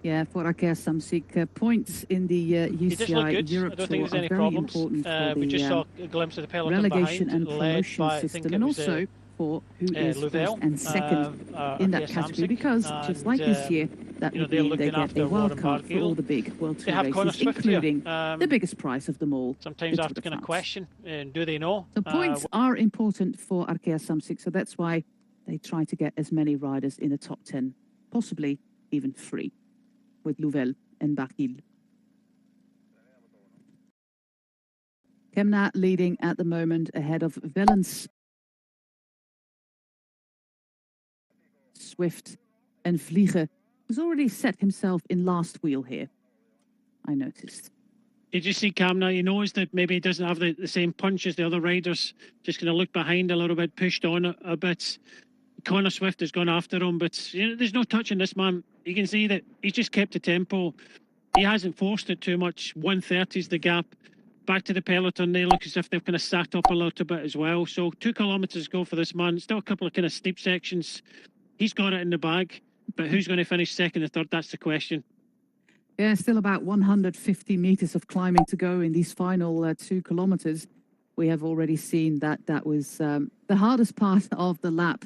Yeah, for Arkea Samsic, points in the UCI Europe Tour are very important for we just saw a glimpse of the Peloton relegation behind, and promotion system, and also for who is Louvel, first and second in that category, because just like this year, that would mean they get a wild card for all the big World Tour races, including the biggest prize of them all. Sometimes I have to kind of question, do they know? So points are important for Arkea Samsic, so that's why they try to get as many riders in the top 10, possibly even 3, with Louvel and Barguil. Kemna leading at the moment ahead of Wellens, Swift and Vliegen, who's already set himself in last wheel here, I noticed. You just see Kamna, he knows that maybe he doesn't have the same punch as the other riders. Just going to look behind a little bit, pushed on a bit. Connor Swift has gone after him, but you know, there's no touching this man. You can see that he's just kept the tempo. He hasn't forced it too much. 1:30 is the gap. Back to the peloton, they look as if they've kind of sat up a little bit as well. So 2 kilometres go for this man. Still a couple of kind of steep sections. He's got it in the bag, but who's going to finish second and third? That's the question. Yeah, still about 150 meters of climbing to go in these final 2 kilometers. We have already seen that was the hardest part of the lap.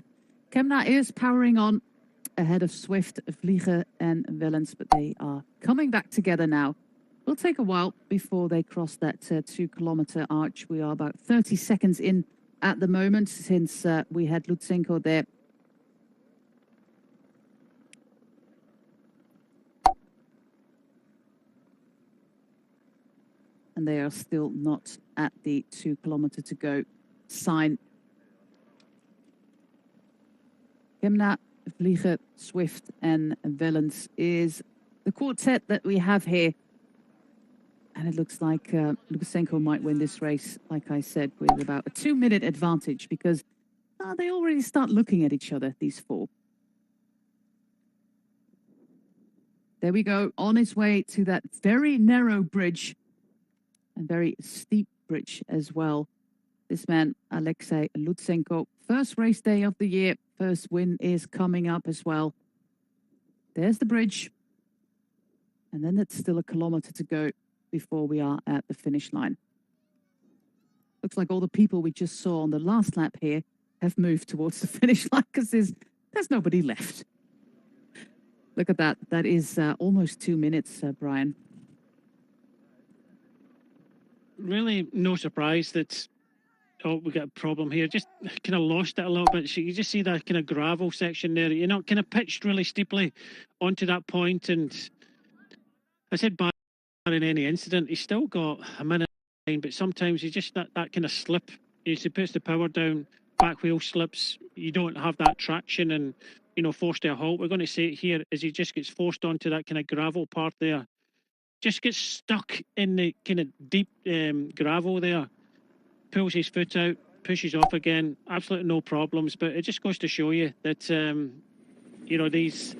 Kemna is powering on ahead of Swift, Vliegen and Wellens, but they are coming back together now. Will take a while before they cross that 2 kilometer arch. We are about 30 seconds in at the moment since we had Lutsenko there. And they are still not at the 2 kilometer to go sign. Kemna, Vliegen, Swift and Wellens is the quartet that we have here. And it looks like Lutsenko might win this race, like I said, with about a 2-minute advantage because they already start looking at each other, these 4. There we go, on his way to that very narrow bridge and very steep bridge as well. This man, Alexei Lutsenko, first race day of the year, first win is coming up as well. There's the bridge. And then it's still a kilometer to go before we are at the finish line. Looks like all the people we just saw on the last lap here have moved towards the finish line because there's nobody left. Look at that. That is almost 2 minutes, Brian. Really no surprise that, oh, we got a problem here. Just kind of lost it a little bit. So you just see that kind of gravel section there. You're not kind of pitched really steeply onto that point. And I said, in any incident, he's still got a minute, but sometimes you just that kind of slip. He puts the power down, back wheel slips. You don't have that traction and, you know, forced to a halt. We're going to see it here as he just gets forced onto that kind of gravel part there. Just gets stuck in the kind of deep gravel there. Pulls his foot out, pushes off again. Absolutely no problems. But it just goes to show you that, you know, these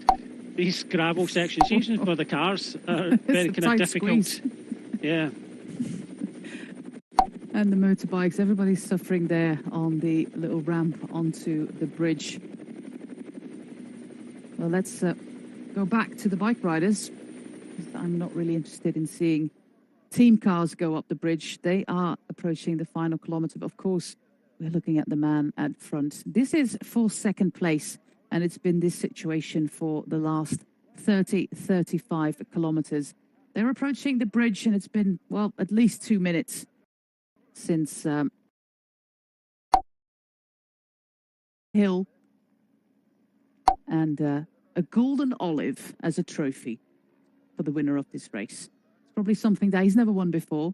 gravel sections, even for the cars, are very kind of difficult. Squeeze. Yeah. And the motorbikes, everybody's suffering there on the little ramp onto the bridge. Well, let's go back to the bike riders. I'm not really interested in seeing team cars go up the bridge. They are approaching the final kilometer. But of course, we're looking at the man at front. This is for second place. And it's been this situation for the last 35 kilometers. They're approaching the bridge, and it's been, well, at least 2 minutes since Hill and a golden olive as a trophy for the winner of this race. It's probably something that he's never won before.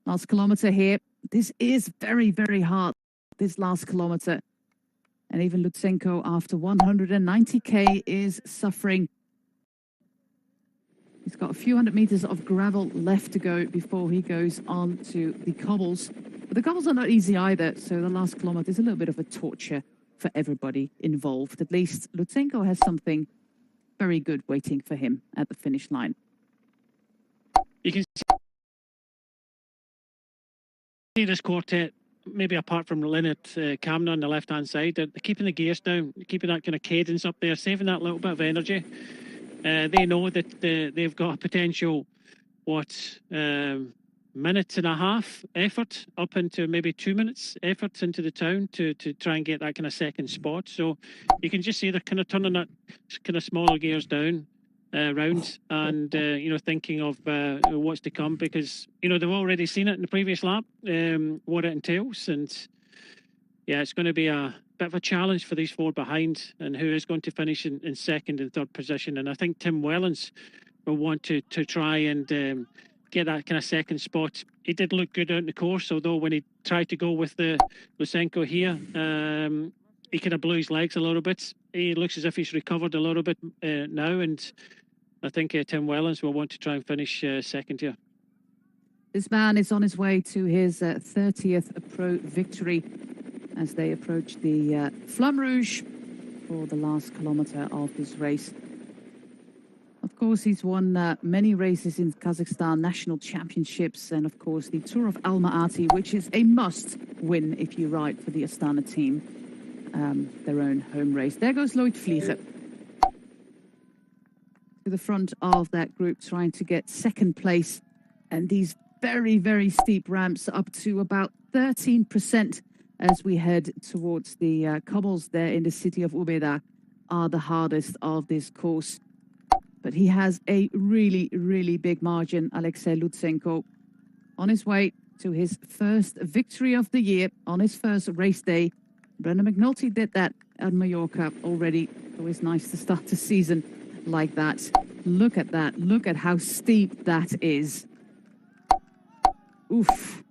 Last kilometer here. This is very, very hard, this last kilometer. And even Lutsenko, after 190k, is suffering. He's got a few hundred meters of gravel left to go before he goes on to the cobbles. But the cobbles are not easy either, so the last kilometer is a little bit of a torture for everybody involved. At least Lutsenko has something very good waiting for him at the finish line. You can see this quartet, maybe apart from Leonard Kamna on the left-hand side, they're keeping the gears down, keeping that kind of cadence up there, saving that little bit of energy. They know that they've got a potential, minute and a half effort up into maybe 2 minutes effort into the town to try and get that kind of second spot. So you can just see they're kind of turning that kind of smaller gears down round and, you know, thinking of what's to come because, you know, they've already seen it in the previous lap, what it entails. And yeah, it's going to be a bit of a challenge for these 4 behind and who is going to finish in second and third position. And I think Tim Wellens will want to try and get that kind of second spot. he did look good out in the course, although when he tried to go with the Lutsenko here, he kind of blew his legs a little bit. He looks as if he's recovered a little bit now, and I think Tim Wellens will want to try and finish second here. This man is on his way to his 30th pro victory as they approach the Flamme Rouge for the last kilometer of this race. Of course, he's won many races in Kazakhstan, national championships, and of course the Tour of Almaty, which is a must win if you ride for the Astana team, their own home race. There goes Loïc Vliegen to the front of that group, trying to get second place. And these very, very steep ramps up to about 13% as we head towards the cobbles there in the city of Ubeda are the hardest of this course. But he has a really, really big margin, Alexei Lutsenko, on his way to his first victory of the year on his first race day. Brendan McNulty did that at Mallorca already. Always nice to start the season like that. Look at that. Look at how steep that is. Oof.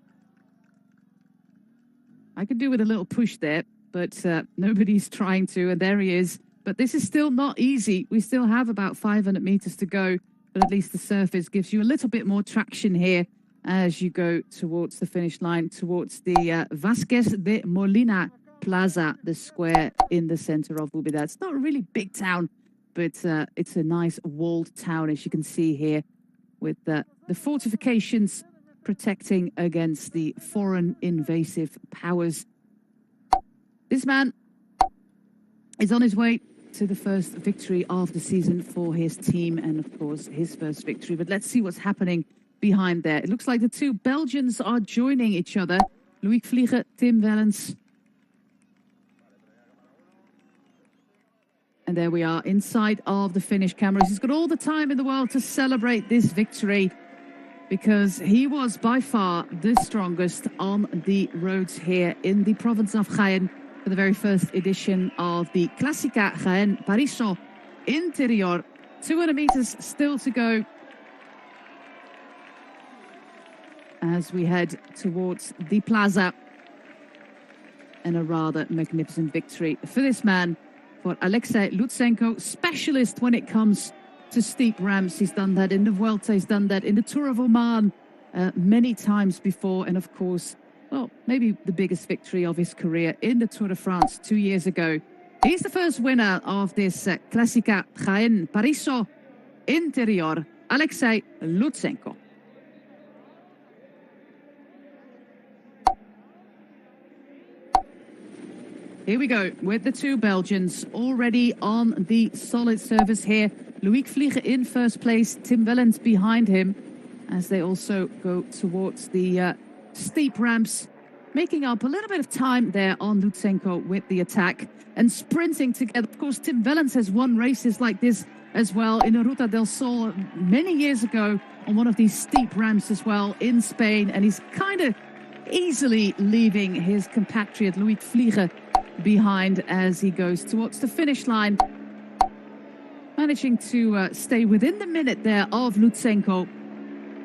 I could do with a little push there, but nobody's trying to, and there he is. But this is still not easy. We still have about 500 meters to go, but at least the surface gives you a little bit more traction here as you go towards the finish line, towards the Vasquez de Molina Plaza, the square in the center of Ubeda. It's not a really big town, but it's a nice walled town, as you can see here, with the fortifications protecting against the foreign invasive powers. This man is on his way to the first victory of the season for his team and, of course, his first victory. But let's see what's happening behind there. It looks like the two Belgians are joining each other. Loïc Vliegen, Tim Wellens. And there we are inside of the finish cameras. He's got all the time in the world to celebrate this victory because he was by far the strongest on the roads here in the province of Jaén for the very first edition of the Clasica Jaen Paris Interior. 200 meters still to go as we head towards the plaza. And a rather magnificent victory for this man, for Alexei Lutsenko, specialist when it comes to steep ramps. He's done that in the Vuelta, he's done that in the Tour of Oman many times before. And of course, well, maybe the biggest victory of his career in the Tour de France 2 years ago. He's the first winner of this Clasica Jaen Paris Interior, Alexei Lutsenko. Here we go with the two Belgians already on the solid surface here. Loïc Vliegen in first place, Tim Wellens behind him as they also go towards the steep ramps, making up a little bit of time there on Lutsenko with the attack and sprinting together. Of course, Tim Wellens has won races like this as well in the Ruta del Sol many years ago on one of these steep ramps as well in Spain, and he's kind of easily leaving his compatriot Loïc Vliegen behind as he goes towards the finish line, managing to stay within the minute there of Lutsenko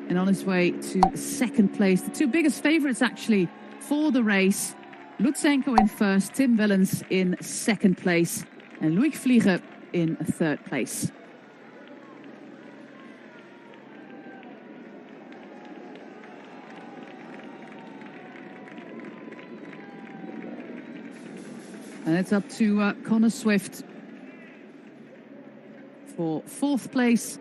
and on his way to second place. The two biggest favorites actually for the race, Lutsenko in first, Tim Wellens in second place, and Loïc Vliegen in third place. And it's up to Connor Swift for fourth place